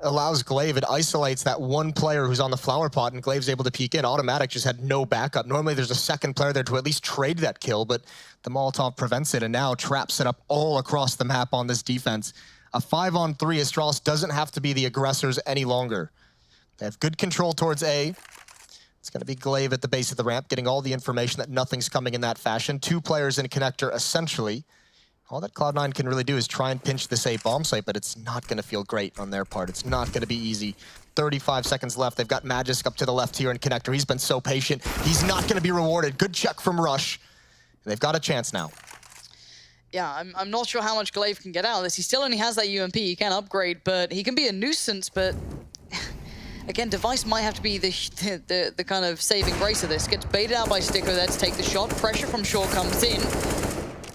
allows Glaive, it isolates that one player who's on the flower pot, and Glaive's able to peek in. Automatic just had no backup. Normally there's a second player there to at least trade that kill, but the Molotov prevents it and now traps it up all across the map on this defense. A 5-on-3, Astralis doesn't have to be the aggressors any longer. They have good control towards A. It's going to be Glaive at the base of the ramp, getting all the information that nothing's coming in that fashion. 2 players in connector, essentially. All that Cloud9 can really do is try and pinch this A bomb site, but it's not going to feel great on their part. It's not going to be easy. 35 seconds left. They've got Magisk up to the left here in connector. He's been so patient. He's not going to be rewarded. Good check from Rush. And they've got a chance now. Yeah, I'm not sure how much Glaive can get out of this. He still only has that UMP. He can upgrade, but he can be a nuisance, but again, Device might have to be the kind of saving grace of this. Gets baited out by Sticko there to take the shot. Pressure from short comes in.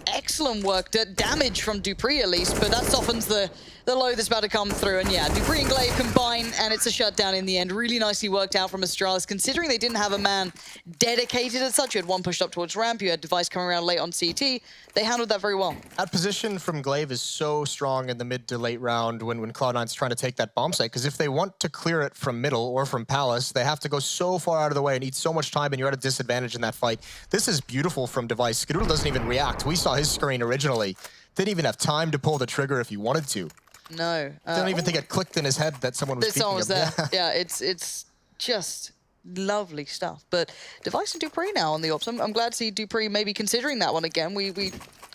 Excellent work, damage from Dupree at least, but that softens the low that's about to come through. And yeah, Dupree and Glaive combine, and it's a shutdown in the end. Really nicely worked out from Astralis, considering they didn't have a man dedicated as such. You had one pushed up towards ramp, you had Device coming around late on CT. They handled that very well. That position from Glaive is so strong in the mid to late round when Cloud9's trying to take that bomb site, because if they want to clear it from middle or from Palace, they have to go so far out of the way and eat so much time, and you're at a disadvantage in that fight. This is beautiful from Device. Skadoodle doesn't even react. We saw his screen originally. Didn't even have time to pull the trigger if he wanted to. No. I don't even think it clicked in his head that someone was someone was there. Yeah, it's just lovely stuff. But Device and Dupree now on the ops. I'm glad to see Dupree maybe considering that one again. We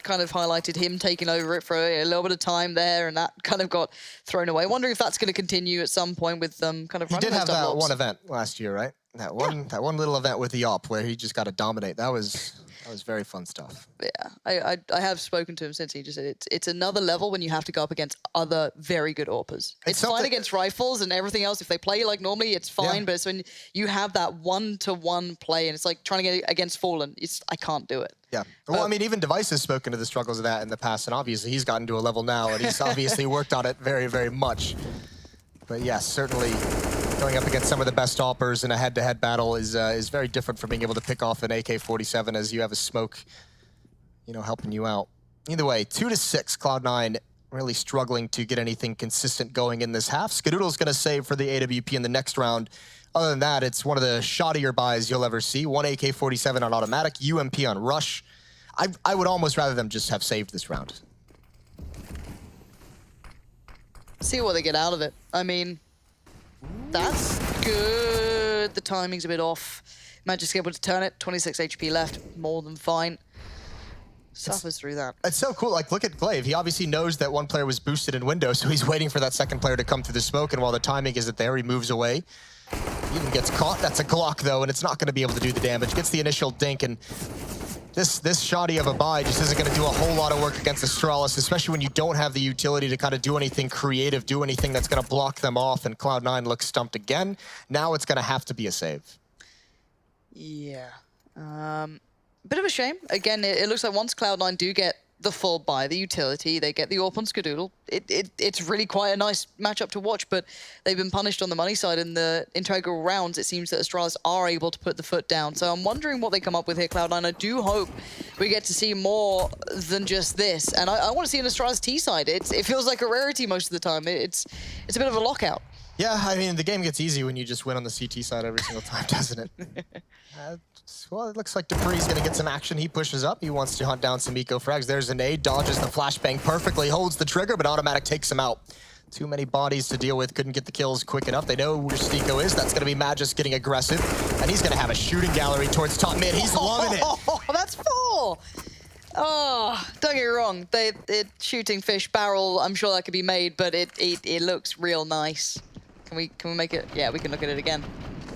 kind of highlighted him taking over it for a little bit of time there, and that kind of got thrown away. Wondering if that's going to continue at some point with them kind of running. He did have that double ops. one event last year, right? That one little event with the op where he just got to dominate. That was very fun stuff. Yeah, I have spoken to him since. He just said it's another level when you have to go up against other very good AWPers. It's fine against rifles and everything else. If they play like normally, it's fine. But it's when you have that one-to-one play and it's like trying to get against Fallen. I can't do it. Yeah. Well, I mean, even Device has spoken to the struggles of that in the past, and obviously he's gotten to a level now, and he's obviously worked on it very, very much. But yes, certainly going up against some of the best AWPers in a head-to-head battle is very different from being able to pick off an AK-47 as you have a smoke, you know, helping you out. Either way, 2-6, Cloud9 really struggling to get anything consistent going in this half. Skadoodle's going to save for the AWP in the next round. Other than that, it's one of the shoddier buys you'll ever see. One AK-47 on automatic, UMP on rush. I would almost rather them just have saved this round. See what they get out of it. I mean, that's good. The timing's a bit off. Magic's able to turn it. 26 HP left. More than fine. Suffers through that. It's so cool. Like, look at Glaive. He obviously knows that one player was boosted in window, so he's waiting for that second player to come through the smoke, and while the timing isn't there, he moves away. He even gets caught. That's a Glock, though, and it's not going to be able to do the damage. Gets the initial dink, and this shoddy of a buy just isn't going to do a whole lot of work against Astralis, especially when you don't have the utility to kind of do anything creative, do anything that's going to block them off, and Cloud9 looks stumped again. Now it's going to have to be a save. Yeah. Bit of a shame. Again, it looks like once Cloud9 do get the full buy, the utility, they get the AWP on Skadoodle, it's really quite a nice matchup to watch, but they've been punished on the money side in the integral rounds. It seems that Astralis are able to put the foot down. So I'm wondering what they come up with here, Cloud9. I do hope we get to see more than just this. And I want to see an Astralis T side. It feels like a rarity most of the time. It's a bit of a lockout. Yeah, I mean, the game gets easy when you just win on the CT side every single time, doesn't it? Well, it looks like Dupree's going to get some action. He pushes up. He wants to hunt down some eco frags. There's a nade, dodges the flashbang perfectly, holds the trigger, but automatic takes him out. Too many bodies to deal with. Couldn't get the kills quick enough. They know where Stico is. That's going to be Magis getting aggressive, and he's going to have a shooting gallery towards top mid. He's loving it. Oh, that's 4. Oh, don't get me wrong. Shooting fish barrel, I'm sure that could be made, but it looks real nice. Can we make it? Yeah, we can look at it again.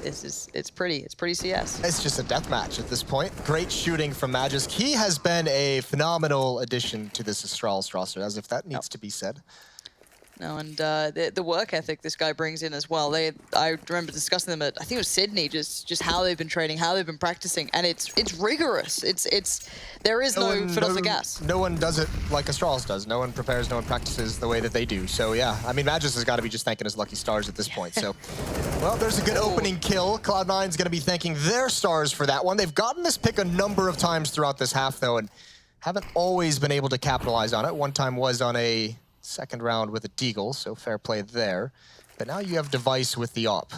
It's pretty CS. It's just a deathmatch at this point. Great shooting from Magis. He has been a phenomenal addition to this Astralis roster, as if that needs to be said. No, and the work ethic this guy brings in as well. I remember discussing them at, I think it was Sydney, just how they've been training, how they've been practicing, and it's rigorous. There is no foot off the gas. No one does it like Astralis does. No one prepares, no one practices the way that they do. So yeah, I mean, Magis has got to be just thanking his lucky stars at this point. So, well, there's a good opening kill. Cloud9's going to be thanking their stars for that one. They've gotten this pick a number of times throughout this half, though, and haven't always been able to capitalize on it. One time was on a second round with a Deagle, so fair play there. But now you have Device with the op.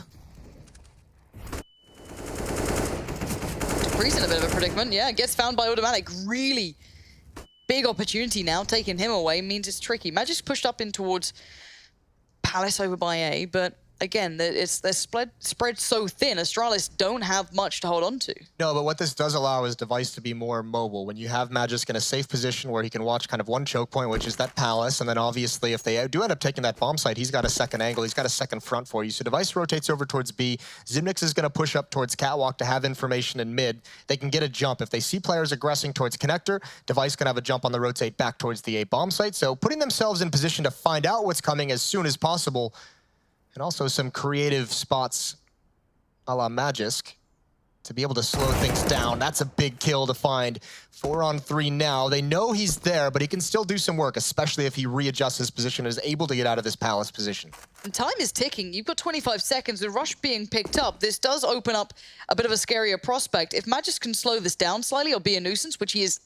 Dupree's in a bit of a predicament. Yeah, gets found by automatic. Really big opportunity now. Taking him away means it's tricky. Magic's pushed up in towards Palace over by A, but again, they're spread so thin. Astralis don't have much to hold on to. No, but what this does allow is Device to be more mobile. When you have Magis in a safe position where he can watch kind of one choke point, which is that Palace, and then obviously if they do end up taking that bomb site, he's got a second angle, he's got a second front for you. So Device rotates over towards B. Zimnix is going to push up towards Catwalk to have information in mid. They can get a jump. If they see players aggressing towards Connector, Device can have a jump on the rotate back towards the A bomb site. So putting themselves in position to find out what's coming as soon as possible. And also some creative spots a la Magisk to be able to slow things down. That's a big kill to find. 4 on 3 now. They know he's there, but he can still do some work, especially if he readjusts his position and is able to get out of this Palace position. And time is ticking. You've got 25 seconds. The rush being picked up. This does open up a bit of a scarier prospect. If Magisk can slow this down slightly or be a nuisance, which he is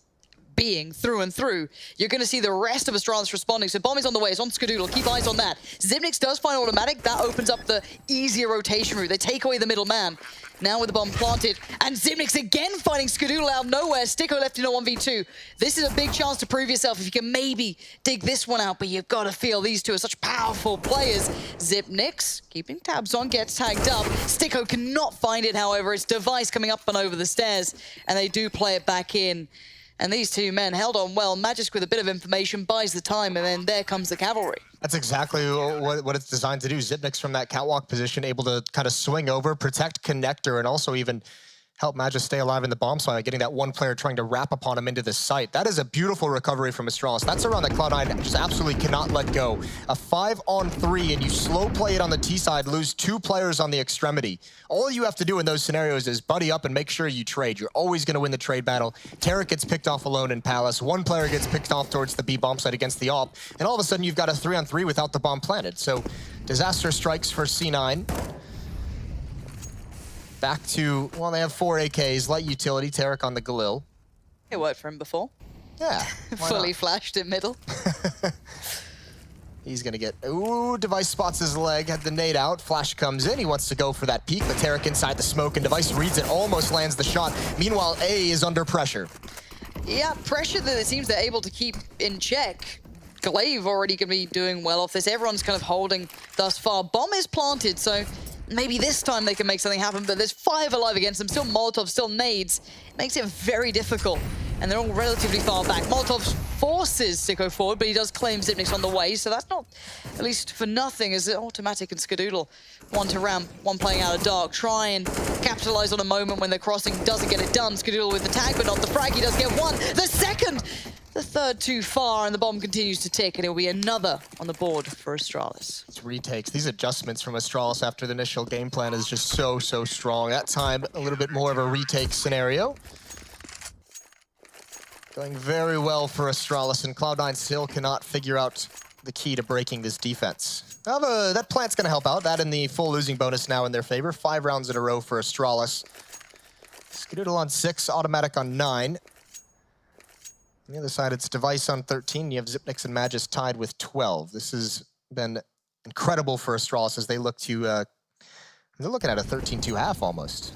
being through and through, you're going to see the rest of Astralis responding. So bomb is on the way. It's on Skadoodle. Keep eyes on that. Zimnix does find automatic. That opens up the easier rotation route. They take away the middle man. Now with the bomb planted, and Zimnix again finding Skadoodle out of nowhere. Sticko left in a 1v2. This is a big chance to prove yourself if you can maybe dig this one out, but you've got to feel these two are such powerful players. Zimnix, keeping tabs on, gets tagged up. Sticko cannot find it, however. It's Device coming up and over the stairs, and they do play it back in. And these two men held on well. Magisk with a bit of information buys the time, and then there comes the cavalry. That's exactly what it's designed to do. Xyp9x from that catwalk position, able to kind of swing over, protect connector, and also even help Magisk stay alive in the bomb site by getting that one player trying to wrap upon him into the site. That is a beautiful recovery from Astralis. That's a round that Cloud9 just absolutely cannot let go. A 5-on-3, and you slow play it on the T side, lose 2 players on the extremity. All you have to do in those scenarios is buddy up and make sure you trade. You're always going to win the trade battle. Taric gets picked off alone in Palace. One player gets picked off towards the B bomb site against the AWP, and all of a sudden you've got a 3-on-3 without the bomb planted. So disaster strikes for C9. Back to, well, they have 4 AKs, light utility, Taric on the Galil. It worked for him before. Yeah. Fully flashed in middle. He's gonna get, ooh, Device spots his leg, had the nade out, Flash comes in, he wants to go for that peek, but Taric inside the smoke, and Device reads it, almost lands the shot. Meanwhile, A is under pressure. Yeah, pressure that it seems they're able to keep in check. Glaive already gonna be doing well off this. Everyone's kind of holding thus far. Bomb is planted, so maybe this time they can make something happen, but there's 5 alive against them. Still Molotov, still nades. It makes it very difficult, and they're all relatively far back. Molotov forces Sicko forward, but he does claim Xyp9x on the way, so that's not, at least for nothing, as Automatic and Skadoodle, one to ramp, one playing out of dark, try and capitalize on a moment when they're crossing, doesn't get it done. Skadoodle with the tag, but not the frag. He does get one, the second! The third too far, and the bomb continues to tick, and it'll be another on the board for Astralis. It's retakes. These adjustments from Astralis after the initial game plan is just so strong. That time, a little bit more of a retake scenario. Going very well for Astralis, and Cloud9 still cannot figure out the key to breaking this defense. However, that plant's going to help out. That and the full losing bonus now in their favor. 5 rounds in a row for Astralis. Skadoodle on 6, Automatic on 9. On the other side, it's Device on 13. You have Xyp9x and Magisk tied with 12. This has been incredible for Astralis as they look to, they're looking at a 13-2 half almost.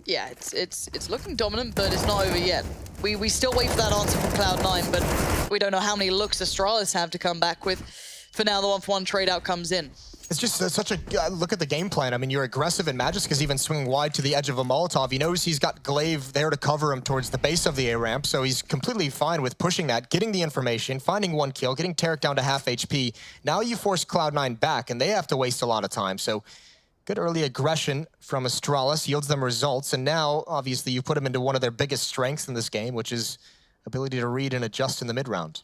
Yeah, it's looking dominant, but it's not over yet. We still wait for that answer from Cloud9, but we don't know how many looks Astralis have to come back with. For now, the 1-for-1 trade out comes in. It's just such a look at the game plan. I mean, you're aggressive, and Magisk is even swinging wide to the edge of a Molotov. He knows he's got Glaive there to cover him towards the base of the A-ramp, so he's completely fine with pushing that, getting the information, finding 1 kill, getting Taric down to half HP. Now you force Cloud9 back, and they have to waste a lot of time. So good early aggression from Astralis yields them results, and now, obviously, you put them into one of their biggest strengths in this game, which is ability to read and adjust in the mid-round.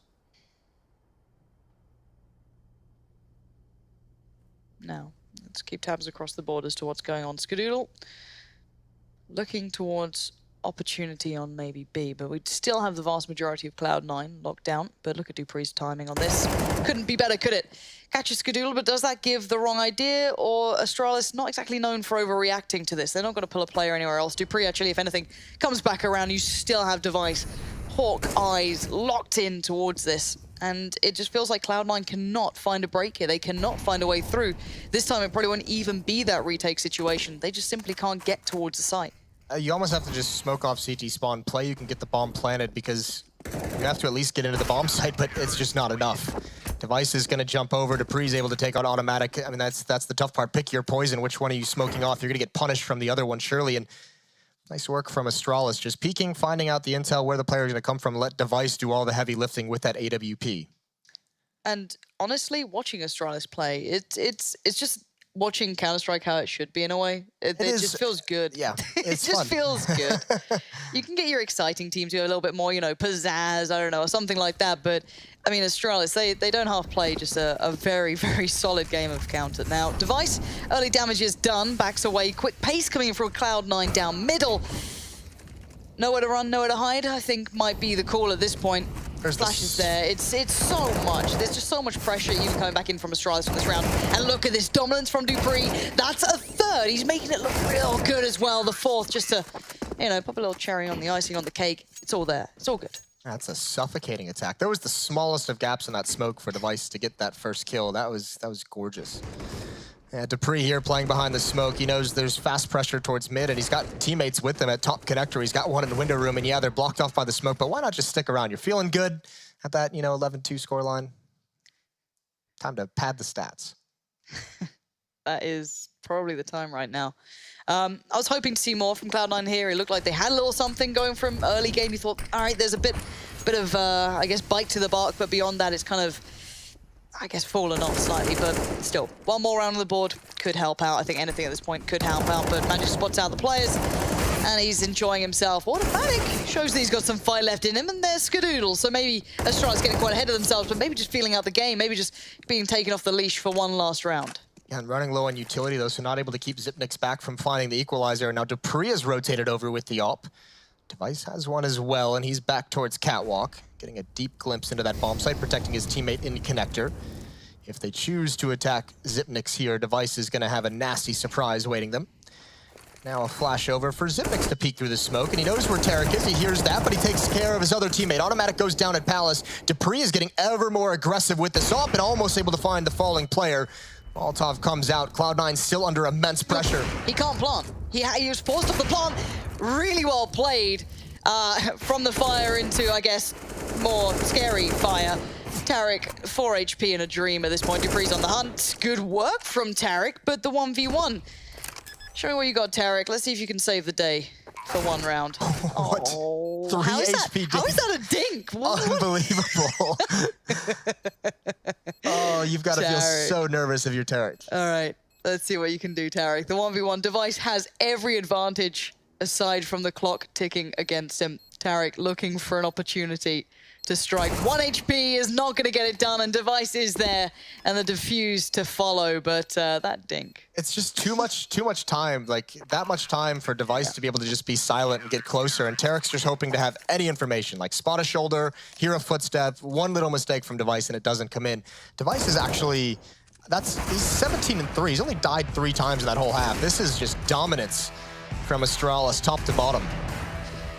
Now, let's keep tabs across the board as to what's going on. Skadoodle looking towards opportunity on maybe B, but we'd still have the vast majority of Cloud9 locked down. But look at dupree's timing on this. Couldn't be better, could it? Catches Skadoodle, but does that give the wrong idea? Or Astralis not exactly known for overreacting to this? They're not going to pull a player anywhere else. dupreeh, actually, if anything, comes back around. You still have Device, hawk eyes locked in towards this. And it just feels like Cloud9 cannot find a break here. They cannot find a way through. This time it probably won't even be that retake situation. They just simply can't get towards the site. You almost have to just smoke off CT spawn, play you can get the bomb planted, because you have to at least get into the bomb site, but it's just not enough. Device is going to jump over. dupreeh's able to take out Automatic. I mean, that's the tough part. Pick your poison. Which one are you smoking off? You're going to get punished from the other one, surely. And nice work from Astralis, just peeking, finding out the intel, where the player is going to come from, let Device do all the heavy lifting with that AWP. And honestly, watching Astralis play, it's just watching Counter-Strike how it should be in a way. It just feels good. Yeah, it's it just fun. feels good. You can get your exciting teams to a little bit more, you know, pizzazz, I don't know, or something like that. But I mean, Astralis, they don't half play just a very, very solid game of Counter. Now, Device, early damage is done, backs away, quick pace coming in from Cloud9 down middle. Nowhere to run, nowhere to hide, I think might be the call at this point. There's Flashes there. It's so much. There's just so much pressure even coming back in from Astralis from this round. And look at this dominance from dupreeh. That's a third. He's making it look real good as well. The fourth, just to, you know, pop a little cherry on the icing on the cake. It's all there. It's all good. That's a suffocating attack. There was the smallest of gaps in that smoke for Device to get that first kill. That was gorgeous. Yeah, dupreeh here playing behind the smoke. He knows there's fast pressure towards mid, and he's got teammates with him at top connector. He's got one in the window room, and yeah, they're blocked off by the smoke, but why not just stick around? You're feeling good at that, you know, 11-2 scoreline. Time to pad the stats. That is probably the time right now. I was hoping to see more from Cloud9 here. It looked like they had a little something going from early game. You thought, all right, there's a bit of, I guess, bite to the bark, but beyond that, it's kind of, I guess, fallen off slightly, but still, one more round on the board could help out. I think anything at this point could help out, but Magic spots out the players, and he's enjoying himself. Automatic shows that he's got some fight left in him, and there's Skadoodle, so maybe Astralis getting quite ahead of themselves, but maybe just feeling out the game, maybe just being taken off the leash for one last round. Yeah, and running low on utility, though, so not able to keep Xyp9x back from finding the equalizer. Now dupreeh has rotated over with the AWP. Device has one as well, and he's back towards Catwalk, getting a deep glimpse into that bomb site, protecting his teammate in connector. If they choose to attack Xyp9x here, Device is going to have a nasty surprise waiting them. Now a flash over for Xyp9x to peek through the smoke, and he knows where Tarik is. He hears that, but he takes care of his other teammate. Automatic goes down at Palace. dupreeh is getting ever more aggressive with this AWP and almost able to find the falling player. Molotov comes out. Cloud9 still under immense pressure. He can't plant. He was forced off the plant. Really well played from the fire into, I guess, more scary fire. Tarik, 4 HP and a dream at this point. dupreeh's on the hunt. Good work from Tarik, but the 1v1. Show me what you got, Tarik. Let's see if you can save the day for one round. What? Oh, 3 how is HP that? How is that a dink? What? Unbelievable. Oh, you've got to feel Tarik. so nervous if you're Tarik. All right, let's see what you can do, Tarik. The 1v1 Device has every advantage aside from the clock ticking against him. Tarik looking for an opportunity to strike. 1 HP is not going to get it done, and Device is there, and the defuse to follow, but that dink. It's just too much time, like that much time for Device to be able to just be silent and get closer, and Tarik's just hoping to have any information, like spot a shoulder, hear a footstep, one little mistake from Device and it doesn't come in. Device is actually, he's 17-3. He's only died 3 times in that whole half. This is just dominance from Astralis, top to bottom.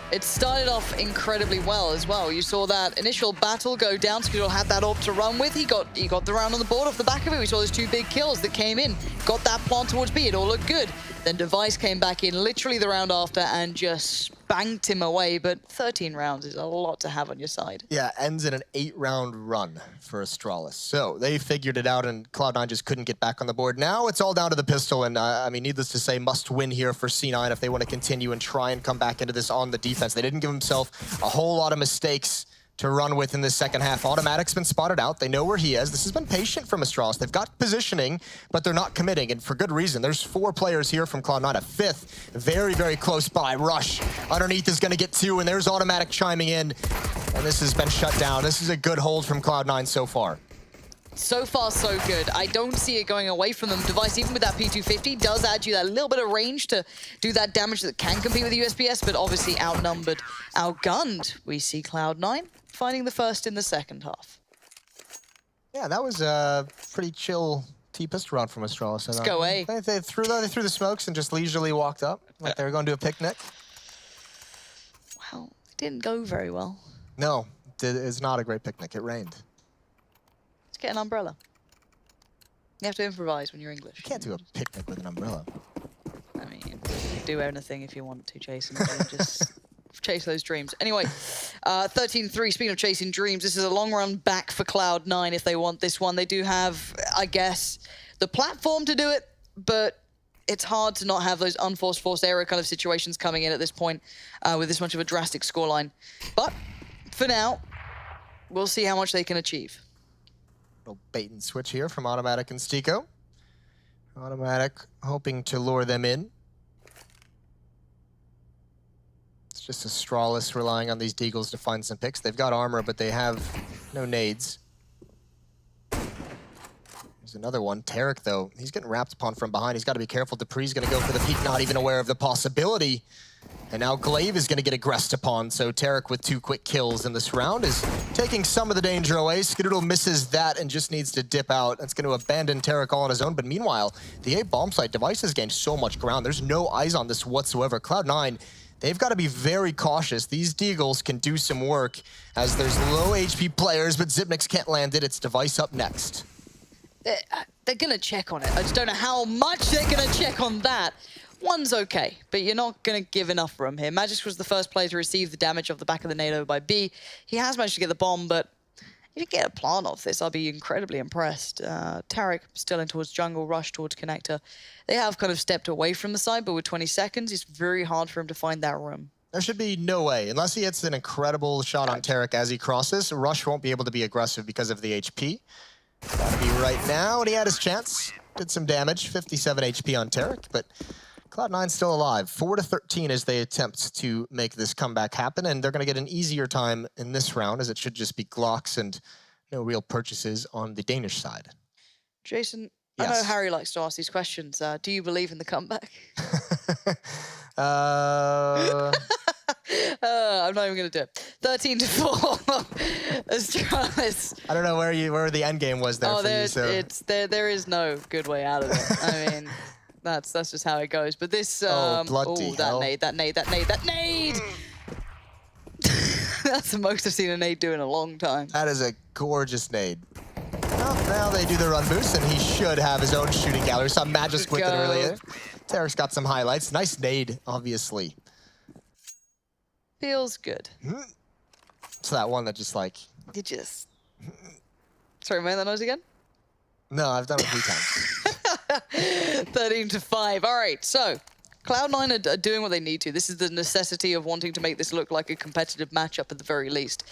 It started off incredibly well as well. You saw that initial battle go down. Skadoodle had that AWP to run with. He got the round on the board off the back of it. We saw those 2 big kills that came in. Got that plant towards B. It all looked good. Then Device came back in literally the round after and just spanked him away. But 13 rounds is a lot to have on your side. Yeah, ends in an 8-round run for Astralis. So they figured it out, and Cloud9 just couldn't get back on the board. Now it's all down to the pistol, and I mean, needless to say, must win here for C9 if they want to continue and try and come back into this on the defense. They didn't give themselves a whole lot of mistakes to run with in this second half. Automatic's been spotted out. They know where he is. This has been patient from Astralis. They've got positioning, but they're not committing, and for good reason. There's 4 players here from Cloud9. A 5th, very, very close by. Rush underneath is going to get 2, and there's Automatic chiming in, and this has been shut down. This is a good hold from Cloud9 so far. So far, so good. I don't see it going away from them. Device, even with that P250, does add you that little bit of range to do that damage that can compete with the USPS, but obviously outnumbered, outgunned. We see Cloud9 finding the first in the second half. Yeah, that was a pretty chill T-pistol round from Astralis. Let's go, eh? They threw the smokes and just leisurely walked up, like they were going to do a picnic. Well, it didn't go very well. No, it's not a great picnic. It rained. Let's get an umbrella. You have to improvise when you're English. You can't do a picnic with an umbrella. I mean, you can do anything if you want to, Jason. Just chase those dreams. Anyway, 13-3, speaking of chasing dreams, this is a long run back for Cloud9 if they want this one. They do have, I guess, the platform to do it, but it's hard to not have those unforced forced error kind of situations coming in at this point with this much of a drastic scoreline. But for now, we'll see how much they can achieve. Little bait and switch here from Automatic and Stico. Automatic hoping to lure them in. It's just Astralis relying on these Deagles to find some picks. They've got armor, but they have no nades. There's another one. Tarik, though, he's getting wrapped upon from behind. He's got to be careful. dupreeh's going to go for the peek, not even aware of the possibility. And now Glaive is going to get aggressed upon, so Tarik with 2 quick kills in this round is taking some of the danger away. Skadoodle misses that and just needs to dip out. That's going to abandon Tarik all on his own, but meanwhile, the A bomb site Device has gained so much ground. There's no eyes on this whatsoever. Cloud9, they've got to be very cautious. These Deagles can do some work as there's low HP players, but Xyp9x can't land it. It's Device up next. They're going to check on it. I just don't know how much they're going to check on that. One's okay, but you're not going to give enough room here. Magisk was the first player to receive the damage off the back of the nade over by B. He has managed to get the bomb, but If you get a plant off this, I'll be incredibly impressed. Tarek still in towards jungle, Rush towards connector. They have kind of stepped away from the side, but with 20 seconds, it's very hard for him to find that room. There should be no way, unless he hits an incredible shot on Tarek as he crosses. Rush won't be able to be aggressive because of the HP. Gotta be right now, and he had his chance. Did some damage, 57 HP on Tarek, but Cloud9 still alive. 4-13 as they attempt to make this comeback happen, and they're going to get an easier time in this round, as it should just be Glocks and no real purchases on the Danish side. Jason, yes. I know Harry likes to ask these questions. Do you believe in the comeback? I'm not even going to do it. 13-4. Astralis. I don't know where the end game was there for you. So. There is no good way out of it. I mean, that's just how it goes. But this, bloody hell. that nade. That's the most I've seen a nade do in a long time. That is a gorgeous nade. Well, now they do the run boost, and he should have his own shooting gallery. Saw Magisk with it earlier. Tarek's got some highlights. Nice nade, obviously. Feels good. It's that one that just like... You just... Sorry, man, that noise again? No, I've done it 3 times. 13-5. All right, so Cloud9 are doing what they need to. This is the necessity of wanting to make this look like a competitive matchup at the very least.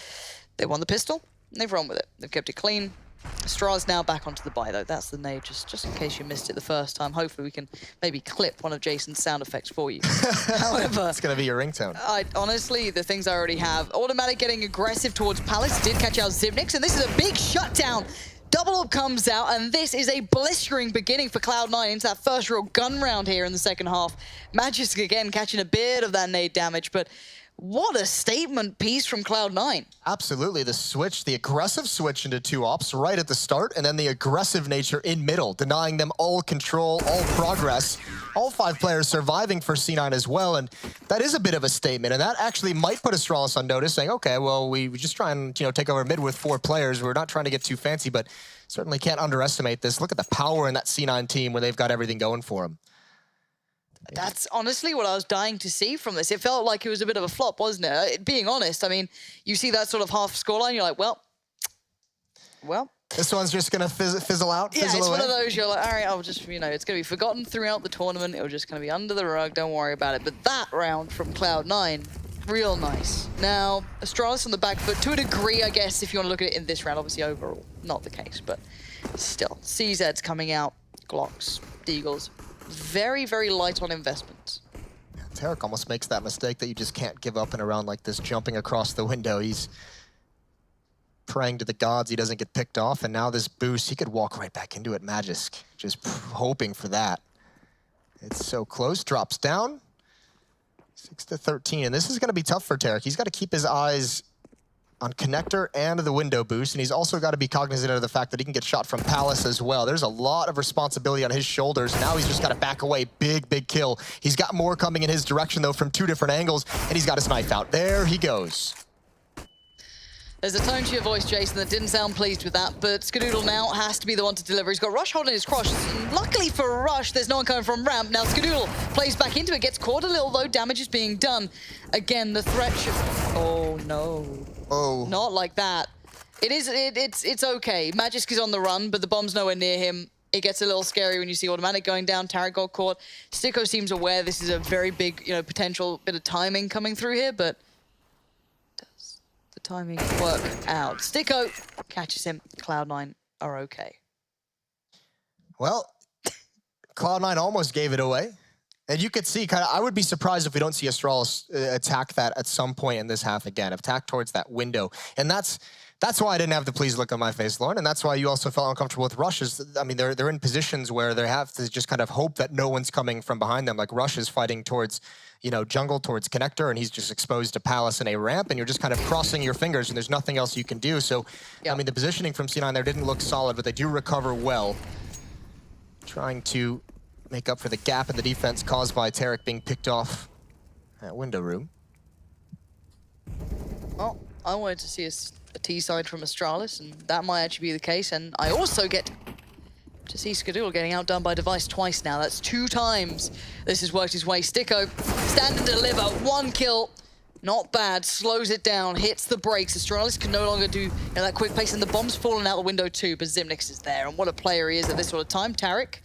They won the pistol, and they've run with it. They've kept it clean. Astralis now back onto the buy, though. That's the nade, just in case you missed it the first time. Hopefully we can maybe clip one of Jason's sound effects for you. However... It's going to be your ringtone. Honestly, the things I already have. Automatic getting aggressive towards Palace. Did catch out Zivnix, and this is a big shutdown. Double up comes out, and this is a blistering beginning for Cloud9 into that first real gun round here in the second half. Magisk again catching a bit of that nade damage, but what a statement piece from Cloud9. Absolutely. The switch, the aggressive switch into 2 ops right at the start, and then the aggressive nature in middle, denying them all control, all progress. All 5 players surviving for C9 as well, and that is a bit of a statement, and that actually might put Astralis on notice, saying, okay, well, we just try and take over mid with 4 players. We're not trying to get too fancy, but certainly can't underestimate this. Look at the power in that C9 team where they've got everything going for them. That's honestly what I was dying to see from this. It felt like it was a bit of a flop, wasn't it? Being honest, I mean, you see that sort of half scoreline, you're like, well. This one's just going to fizzle out, yeah, fizzle it's away. one of those, you're like, all right, I'll just, it's going to be forgotten throughout the tournament. It was just going to be under the rug, don't worry about it. But that round from Cloud9, real nice. Now, Astralis on the back foot, to a degree, I guess, if you want to look at it in this round. Obviously, overall, not the case, but still. CZ's coming out, Glocks, Deagles. Very, very light on investments. Tarek almost makes that mistake that you just can't give up in a round like this, jumping across the window. He's praying to the gods he doesn't get picked off, and now this boost, he could walk right back into it. Magisk, just hoping for that. It's so close, drops down. 6-13, and this is going to be tough for Tarek. He's got to keep his eyes on connector and the window boost, and he's also got to be cognizant of the fact that he can get shot from Palace as well. There's a lot of responsibility on his shoulders. Now he's just got to back away. Big kill. He's got more coming in his direction, though, from 2 different angles, and he's got his knife out. There he goes. There's a tone to your voice, Jason, that didn't sound pleased with that, but Skadoodle now has to be the one to deliver. He's got Rush holding his cross. Luckily for Rush, there's no one coming from ramp. Now Skadoodle plays back into it, gets caught a little, though. Damage is being done. Again, the threat should... Oh, no. Oh. Not like that. It's okay. Magisk is on the run, but the bomb's nowhere near him. It gets a little scary when you see Automatic going down. Tarek got caught. Sticko seems aware this is a very big, potential bit of timing coming through here, but does the timing work out? Sticko catches him. Cloud9 are okay. Well, Cloud9 almost gave it away. And you could see, I would be surprised if we don't see Astralis attack that at some point in this half again, attack towards that window. And that's why I didn't have the pleased look on my face, Lauren, and that's why you also felt uncomfortable with rushes. I mean, they're in positions where they have to just kind of hope that no one's coming from behind them. Like Rush is fighting towards, jungle, towards connector, and he's just exposed to Palace and a ramp, and you're just kind of crossing your fingers, and there's nothing else you can do. So, I mean, the positioning from C9 there didn't look solid, but they do recover well. Trying to make up for the gap in the defense caused by Tarek being picked off at window room. Well, I wanted to see a T side from Astralis, and that might actually be the case. And I also get to see Skadoodle getting outdone by Device twice now. That's 2 times this has worked his way. Sticko, stand and deliver, 1 kill. Not bad, slows it down, hits the brakes. Astralis can no longer do that quick pace, and the bomb's fallen out the window too, but Zimnix is there, and what a player he is at this sort of time. Tarek,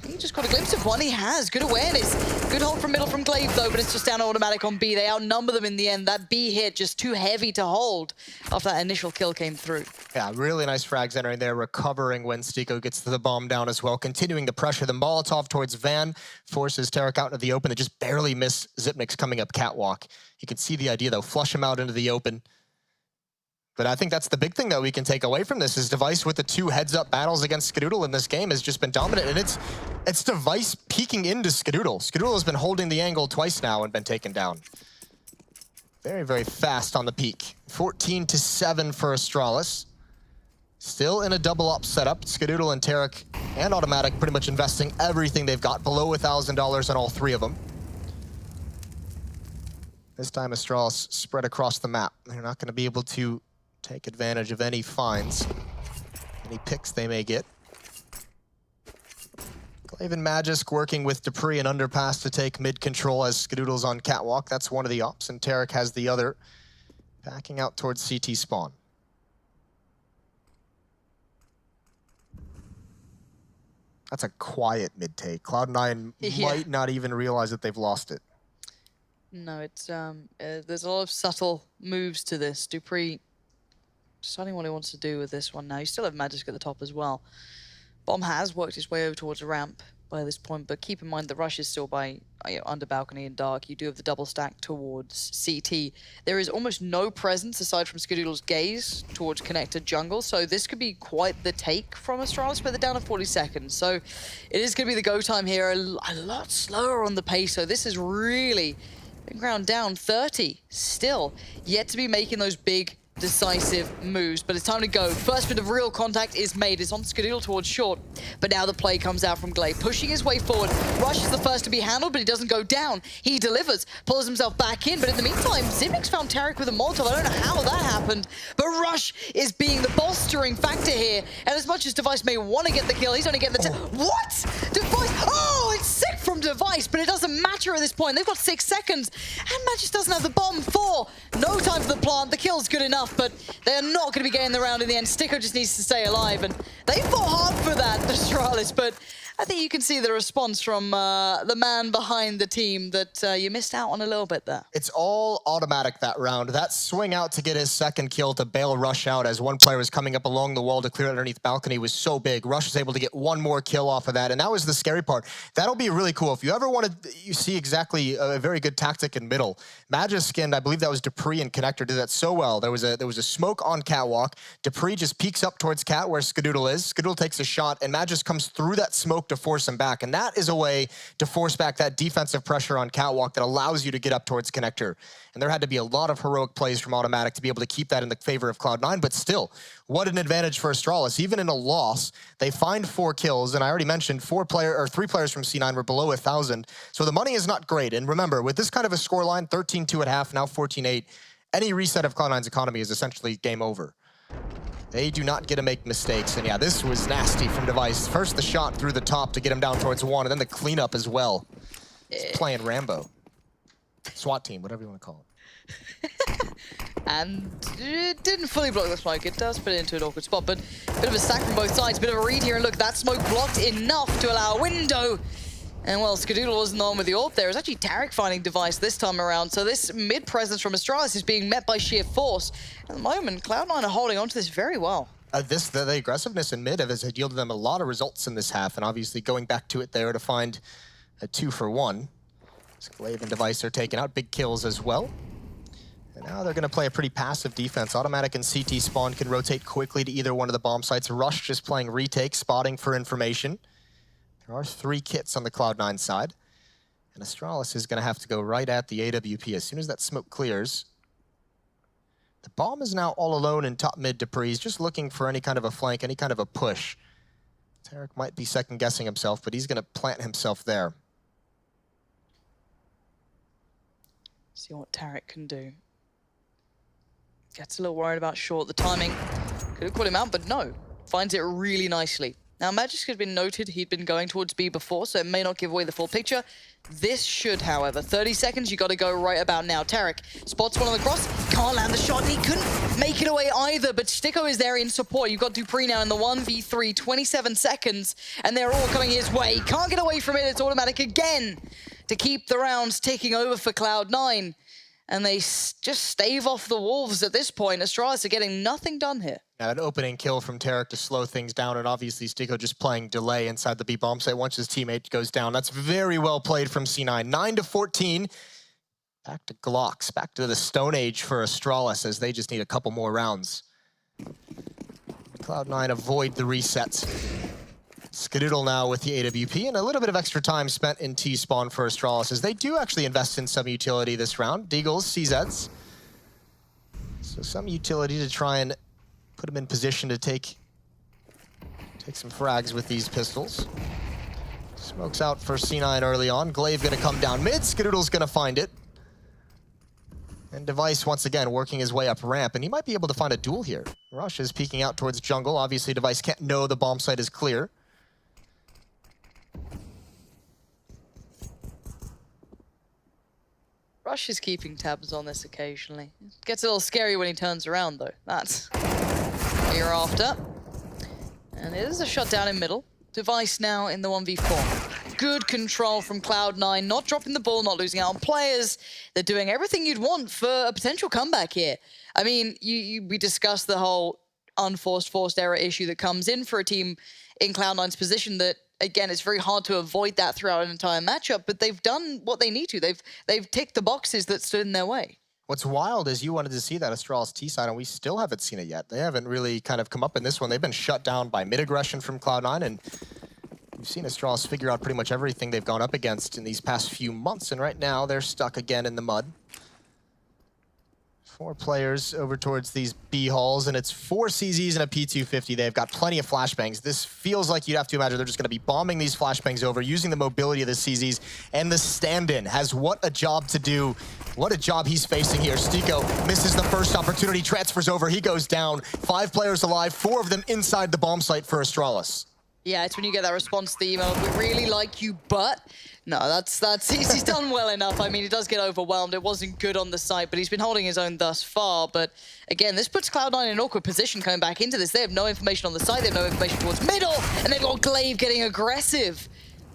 he just got a glimpse of one. He has good awareness. Good hold from middle from Glaive though, but it's just down automatic on B. They outnumber them in the end. That B hit just too heavy to hold after that initial kill came through. Yeah, really nice frags entering there, recovering when Stiko gets the bomb down as well. Continuing to pressure the Molotov towards Van, forces Tarek out into the open. They just barely miss Zipnix coming up catwalk. You can see the idea though, flush him out into the open. But I think that's the big thing that we can take away from this is Device with the 2 heads-up battles against Skadoodle in this game has just been dominant, and it's Device peeking into Skadoodle. Skadoodle has been holding the angle twice now and been taken down. Very, very fast on the peak. 14-7 for Astralis. Still in a double-up setup. Skadoodle and Tarek and Automatic pretty much investing everything they've got, below $1,000 on all 3 of them. This time Astralis spread across the map. They're not going to be able to take advantage of any finds, any picks they may get. Glaive and Magisk working with Dupree and Underpass to take mid-control as Skadoodle's on catwalk. That's one of the ops, and Tarek has the other, backing out towards CT spawn. That's a quiet mid-take. Cloud9 might not even realize that they've lost it. No, it's there's a lot of subtle moves to this. Dupree deciding what he wants to do with this one now. You still have Magisk at the top as well. Bomb has worked his way over towards a ramp by this point, but keep in mind the rush is still by under balcony and dark. You do have the double stack towards CT. There is almost no presence aside from Skadoodle's gaze towards connected jungle, so this could be quite the take from Astralis, but they're down to 40 seconds. So it is going to be the go time here, a lot slower on the pace, so this is really ground down 30 still, yet to be making those big decisive moves, but it's time to go. First bit of real contact is made. It's on Skadoodle towards short, but now the play comes out from Glaive, pushing his way forward. Rush is the first to be handled, but he doesn't go down. He delivers, pulls himself back in, but in the meantime, Zimnix found Tarek with a Molotov. I don't know how that happened, but Rush is being the bolstering factor here, and as much as Device may want to get the kill, he's only getting the What? Device? Oh, it's sick from Device, but it doesn't matter at this point. They've got 6 seconds, and Magisk doesn't have the bomb. 4. No time for the plant. The kill's good enough, but they're not going to be getting the round in the end. Sticker just needs to stay alive, and they fought hard for that, Astralis, but I think you can see the response from the man behind the team that you missed out on a little bit there. It's all automatic that round. That swing out to get his second kill to bail Rush out as one player was coming up along the wall to clear underneath balcony was so big. Rush was able to get one more kill off of that, and that was the scary part. That'll be really cool. If you ever want to you see exactly a very good tactic in middle, Magisk and I believe that was Dupree and Connector did that so well. There was a smoke on catwalk. Dupree just peeks up towards cat where Skadoodle is. Skadoodle takes a shot, and Magisk comes through that smoke to force him back, and that is a way to force back that defensive pressure on catwalk that allows you to get up towards Connector. And there had to be a lot of heroic plays from Automatic to be able to keep that in the favor of Cloud9, but still, what an advantage for Astralis. Even in a loss, they find 4 kills, and I already mentioned 3 players from C9 were below 1,000, so the money is not great. And remember, with this kind of a scoreline, 13-2 at half, now 14-8, any reset of Cloud9's economy is essentially game over. They do not get to make mistakes, and yeah, this was nasty from Device. First the shot through the top to get him down towards 1, and then the cleanup as well. He's playing Rambo. SWAT team, whatever you want to call it. And it didn't fully block the smoke. It does put it into an awkward spot, but a bit of a stack from both sides, bit of a read here, and look, that smoke blocked enough to allow a window. And well, Skadoodle wasn't the one with the AWP there. It was actually Tarek finding Device this time around. So this mid-presence from Astralis is being met by sheer force. At the moment, Cloud9 are holding on to this very well. The aggressiveness in mid has yielded them a lot of results in this half, and obviously going back to it there to find a 2-for-1. Glaive and Device are taking out big kills as well. And now they're going to play a pretty passive defense. Automatic and CT spawn can rotate quickly to either one of the bomb sites. Rush just playing retake, spotting for information. There are 3 kits on the Cloud9 side. And Astralis is going to have to go right at the AWP as soon as that smoke clears. The bomb is now all alone in top mid. Dupree's just looking for any kind of a flank, any kind of a push. Tarek might be second-guessing himself, but he's going to plant himself there. See what Tarek can do. Gets a little worried about short. The timing could have caught him out, but no. Finds it really nicely. Now, Magic's had been noted he'd been going towards B before, so it may not give away the full picture. This should, however. 30 seconds, you got to go right about now. Tarek spots one on the cross, can't land the shot, and he couldn't make it away either, but Sticko is there in support. You've got Dupree now in the 1v3, 27 seconds, and they're all coming his way. Can't get away from it, it's automatic again to keep the rounds ticking over for Cloud9. And they just stave off the Wolves at this point. Astralis are getting nothing done here. Now, an opening kill from Tarek to slow things down, and obviously Sticko just playing delay inside the B bomb site once his teammate goes down. That's very well played from C9. 9-14. Back to Glocks, back to the Stone Age for Astralis as they just need a couple more rounds. Cloud9 avoid the resets. Skadoodle now with the AWP, and a little bit of extra time spent in T-spawn for Astralis as they do actually invest in some utility this round. Deagles, CZs. So some utility to try and put him in position to take some frags with these pistols. Smokes out for C9 early on. Glaive gonna come down mid. Skadoodle's gonna find it. And Device once again working his way up ramp, and he might be able to find a duel here. Rush is peeking out towards jungle. Obviously Device can't know the bomb site is clear. Rush is keeping tabs on this occasionally. Gets a little scary when he turns around, though. That's what you're after. And it is a shutdown in middle. Device now in the 1v4. Good control from Cloud9, not dropping the ball, not losing out on players. They're doing everything you'd want for a potential comeback here. I mean, we discussed the whole unforced, forced error issue that comes in for a team in Cloud9's position that, again, it's very hard to avoid that throughout an entire matchup, but they've done what they need to. They've ticked the boxes that stood in their way. What's wild is you wanted to see that Astralis T side, and we still haven't seen it yet. They haven't really kind of come up in this one. They've been shut down by mid-aggression from Cloud9, and we've seen Astralis figure out pretty much everything they've gone up against in these past few months, and right now they're stuck again in the mud. 4 players over towards these B halls, and it's 4 CZs and a P250. They've got plenty of flashbangs. This feels like you'd have to imagine they're just going to be bombing these flashbangs over, using the mobility of the CZs, and the stand-in has what a job to do. What a job he's facing here. Sticko misses the first opportunity, transfers over, he goes down. 5 players alive, 4 of them inside the bomb site for Astralis. Yeah, it's when you get that response to the email, we really like you, but no, he's done well enough. I mean, he does get overwhelmed. It wasn't good on the site, but he's been holding his own thus far. But again, this puts Cloud9 in an awkward position coming back into this. They have no information on the side, they have no information towards middle, and they've got Glaive getting aggressive.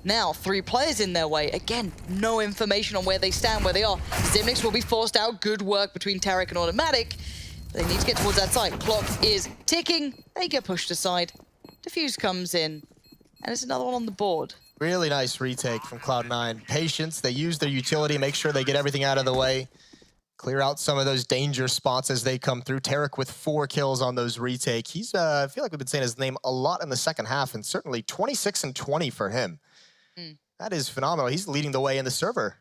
Now, 3 players in their way. Again, no information on where they stand, where they are. Zimnix will be forced out. Good work between Tarek and Automatic. They need to get towards that side. Clock is ticking. They get pushed aside. Diffuse comes in, and it's another one on the board. Really nice retake from Cloud9. Patience, they use their utility, make sure they get everything out of the way. Clear out some of those danger spots as they come through. Tarek with 4 kills on those retake. He's, I feel like we've been saying his name a lot in the second half, and certainly 26 and 20 for him. That is phenomenal. He's leading the way in the server.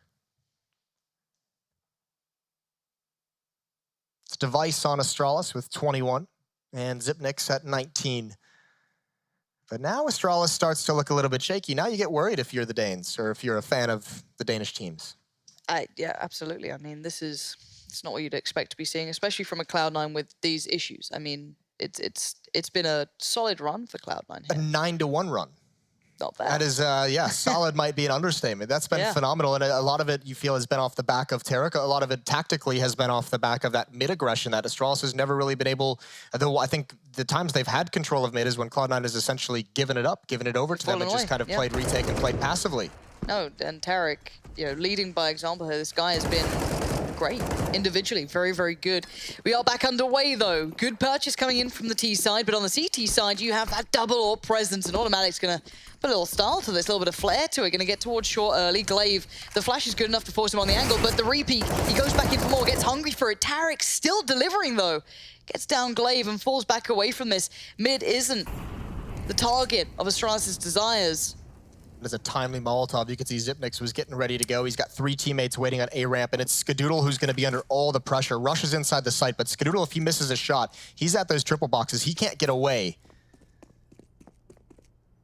It's Device on Astralis with 21, and Zipnix at 19. But now Astralis starts to look a little bit shaky. Now you get worried if you're the Danes, or if you're a fan of the Danish teams. Yeah, absolutely. I mean, it's not what you'd expect to be seeing, especially from a Cloud9 with these issues. I mean, it's been a solid run for Cloud9 here. A 9-1 run. Not bad. That is, yeah, solid might be an understatement. That's been phenomenal, and a lot of it you feel has been off the back of Tarek. A lot of it tactically has been off the back of that mid-aggression that Astralis has never really been able, though I think the times they've had control of mid is when Cloud9 has essentially given it up, given it over to them, and just kind of played retake and played passively. No, and Tarek, leading by example here. This guy has been great individually, very, very good. We are back underway though. Good purchase coming in from the T side, but on the CT side, you have that double AWP presence, and Automatic's gonna put a little style to this, a little bit of flair to it. Gonna get towards short early. Glaive, the flash is good enough to force him on the angle, but the repeat, he goes back in for more, gets hungry for it. Tarek still delivering though. Gets down Glaive and falls back away from this. Mid isn't the target of Astralis' desires. As a timely Molotov, you can see Zipnix was getting ready to go. He's got 3 teammates waiting on A ramp, and it's Skadoodle who's going to be under all the pressure. Rush is inside the site, but Skadoodle, if he misses a shot, he's at those triple boxes. He can't get away.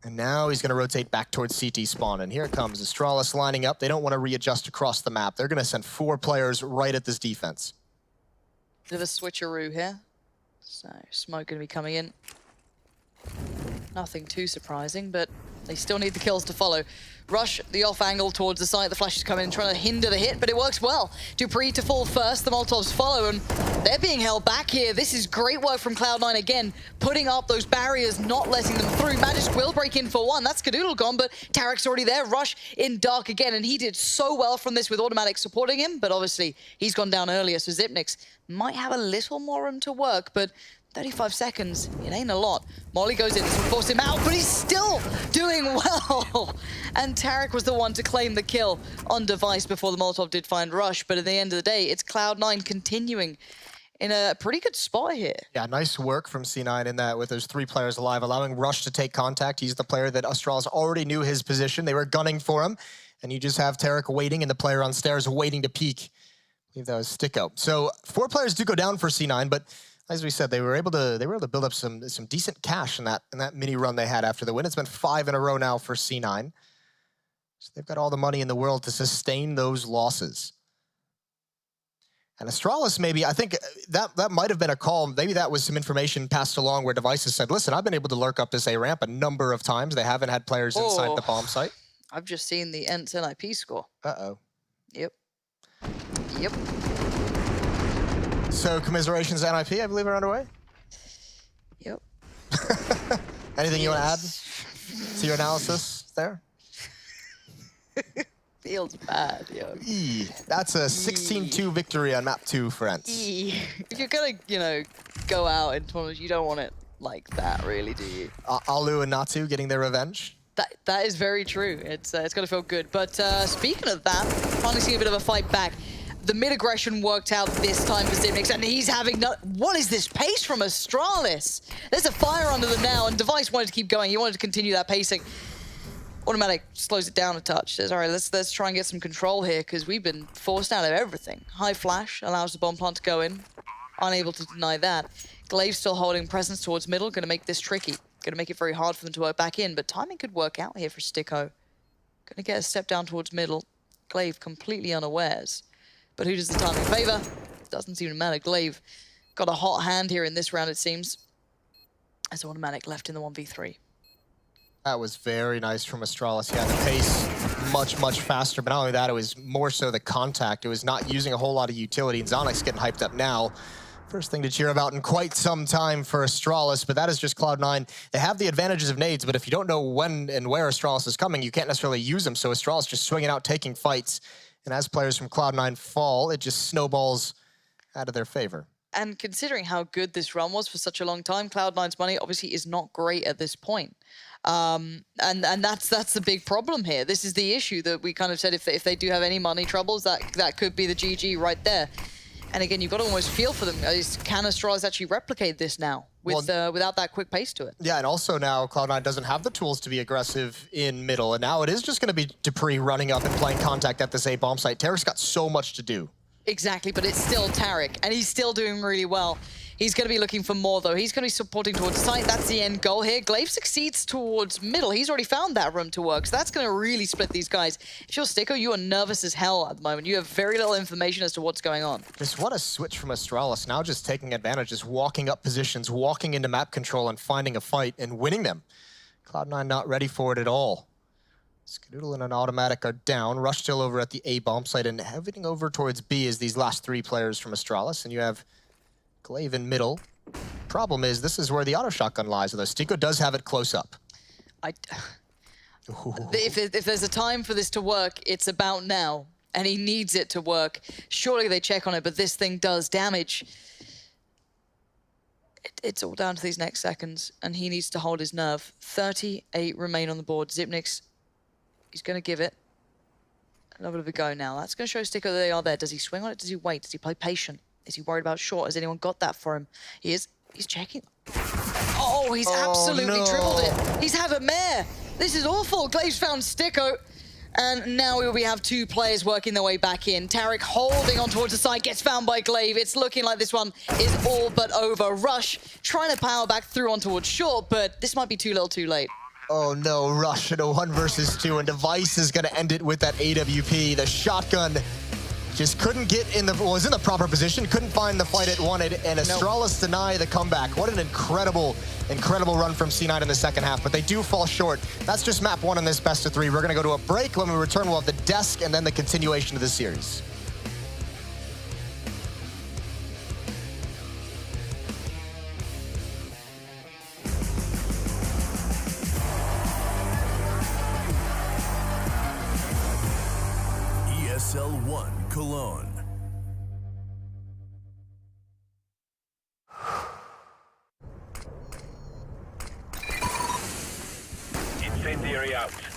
And now he's going to rotate back towards CT spawn, and here it comes. Astralis lining up. They don't want to readjust across the map. They're going to send 4 players right at this defense. Bit of a switcheroo here. So smoke going to be coming in. Nothing too surprising, but they still need the kills to follow. Rush the off angle towards the site. The flash is coming in, trying to hinder the hit, but it works well. Dupree to fall first. The Molotovs follow, and they're being held back here. This is great work from Cloud9 again, putting up those barriers, not letting them through. Magisk will break in for one. That's Cathedral gone, but Tarek's already there. Rush in dark again, and he did so well from this with Automatic supporting him, but obviously he's gone down earlier, so Xyp9x might have a little more room to work, but 35 seconds, it ain't a lot. Molly goes in, this will force him out, but he's still doing well. And Tarek was the one to claim the kill on Device before the Molotov did find Rush. But at the end of the day, it's Cloud9 continuing in a pretty good spot here. Yeah, nice work from C9 in that with those 3 players alive, allowing Rush to take contact. He's the player that Astralis already knew his position. They were gunning for him. And you just have Tarek waiting and the player on stairs waiting to peek. I believe that was Sticko. So 4 players do go down for C9, but as we said, they were able to build up some decent cash in that mini run they had after the win. It's been 5 in a row now for C9. So they've got all the money in the world to sustain those losses. And Astralis, maybe, I think that might have been a call. Maybe that was some information passed along where Devices said, listen, I've been able to lurk up this A ramp a number of times. They haven't had players inside the bomb site. I've just seen the ENT's NIP score. Uh-oh. Yep. So commiserations NIP, I believe, are underway? Yep. Anything you want to add to your analysis there? Feels bad, yo. That's a 16-2 victory on map 2 for ENTS. If you're gonna, go out in tournaments, you don't want it like that, really, do you? Alu and Natu getting their revenge. That is very true. It's gotta feel good. But speaking of that, finally seeing a bit of a fight back. The mid-aggression worked out this time for Xyp9x, and he's having what is this pace from Astralis? There's a fire under them now, and Device wanted to keep going. He wanted to continue that pacing. Automatic slows it down a touch. Says, all right, let's try and get some control here, because we've been forced out of everything. High flash allows the bomb plant to go in. Unable to deny that. Glaive still holding presence towards middle. Going to make this tricky. Going to make it very hard for them to work back in, but timing could work out here for Sticko. Going to get a step down towards middle. Glaive completely unawares. But who does the timing favor? Doesn't seem to matter. Glaive got a hot hand here in this round, it seems. As Automatic left in the 1v3. That was very nice from Astralis. Yeah, the pace much faster, but not only that, it was more so the contact. It was not using a whole lot of utility, and Zonics getting hyped up now. First thing to cheer about in quite some time for Astralis, but that is just Cloud9. They have the advantages of nades, but if you don't know when and where Astralis is coming, you can't necessarily use them, so Astralis just swinging out, taking fights. And as players from Cloud9 fall, it just snowballs out of their favor. And considering how good this run was for such a long time, Cloud9's money obviously is not great at this point. And that's the big problem here. This is the issue that we kind of said if they do have any money troubles, that could be the GG right there. And again, you've got to almost feel for them. Can Astralis actually replicate this now without that quick pace to it? Yeah, and also now Cloud9 doesn't have the tools to be aggressive in middle, and now it is just going to be Dupree running up and playing contact at this A bomb site. Tarek's got so much to do. Exactly, but it's still Tarek, and he's still doing really well. He's going to be looking for more, though. He's going to be supporting towards site. That's the end goal here. Glaive succeeds towards middle. He's already found that room to work, so that's going to really split these guys. If you're Sticko, you are nervous as hell at the moment. You have very little information as to what's going on. Just what a switch from Astralis. Now just taking advantage, just walking up positions, walking into map control and finding a fight and winning them. Cloud9 not ready for it at all. Skadoodle and an Automatic are down. Rush still over at the A bomb site, and heading over towards B is these last 3 players from Astralis, and you have Glaive in middle. Problem is, this is where the auto shotgun lies, although Sticko does have it close up. If there's a time for this to work, it's about now, and he needs it to work. Surely they check on it, but this thing does damage. It's all down to these next seconds, and he needs to hold his nerve. 38 remain on the board. Xyp9x, he's going to give it a little bit of a go now. That's going to show Sticko that they are there. Does he swing on it? Does he wait? Does he play patient? Is he worried about short? Has anyone got that for him? He is. He's checking. Oh, he's absolutely dribbled it. He's had a mare. This is awful. Glaive's found Sticko. And now we have 2 players working their way back in. Tarek holding on towards the side, gets found by Glaive. It's looking like this one is all but over. Rush trying to power back through on towards short, but this might be too little too late. Oh no, Rush in a 1 versus 2, and Device is going to end it with that AWP. The shotgun just couldn't get in the, was in the proper position, couldn't find the fight it wanted, and Astralis deny the comeback. What an incredible, incredible run from C9 in the second half, but they do fall short. That's just map 1 in this best of 3. We're gonna go to a break. When we return, we'll have the desk and then the continuation of the series. ESL One Cologne. Incendiary out.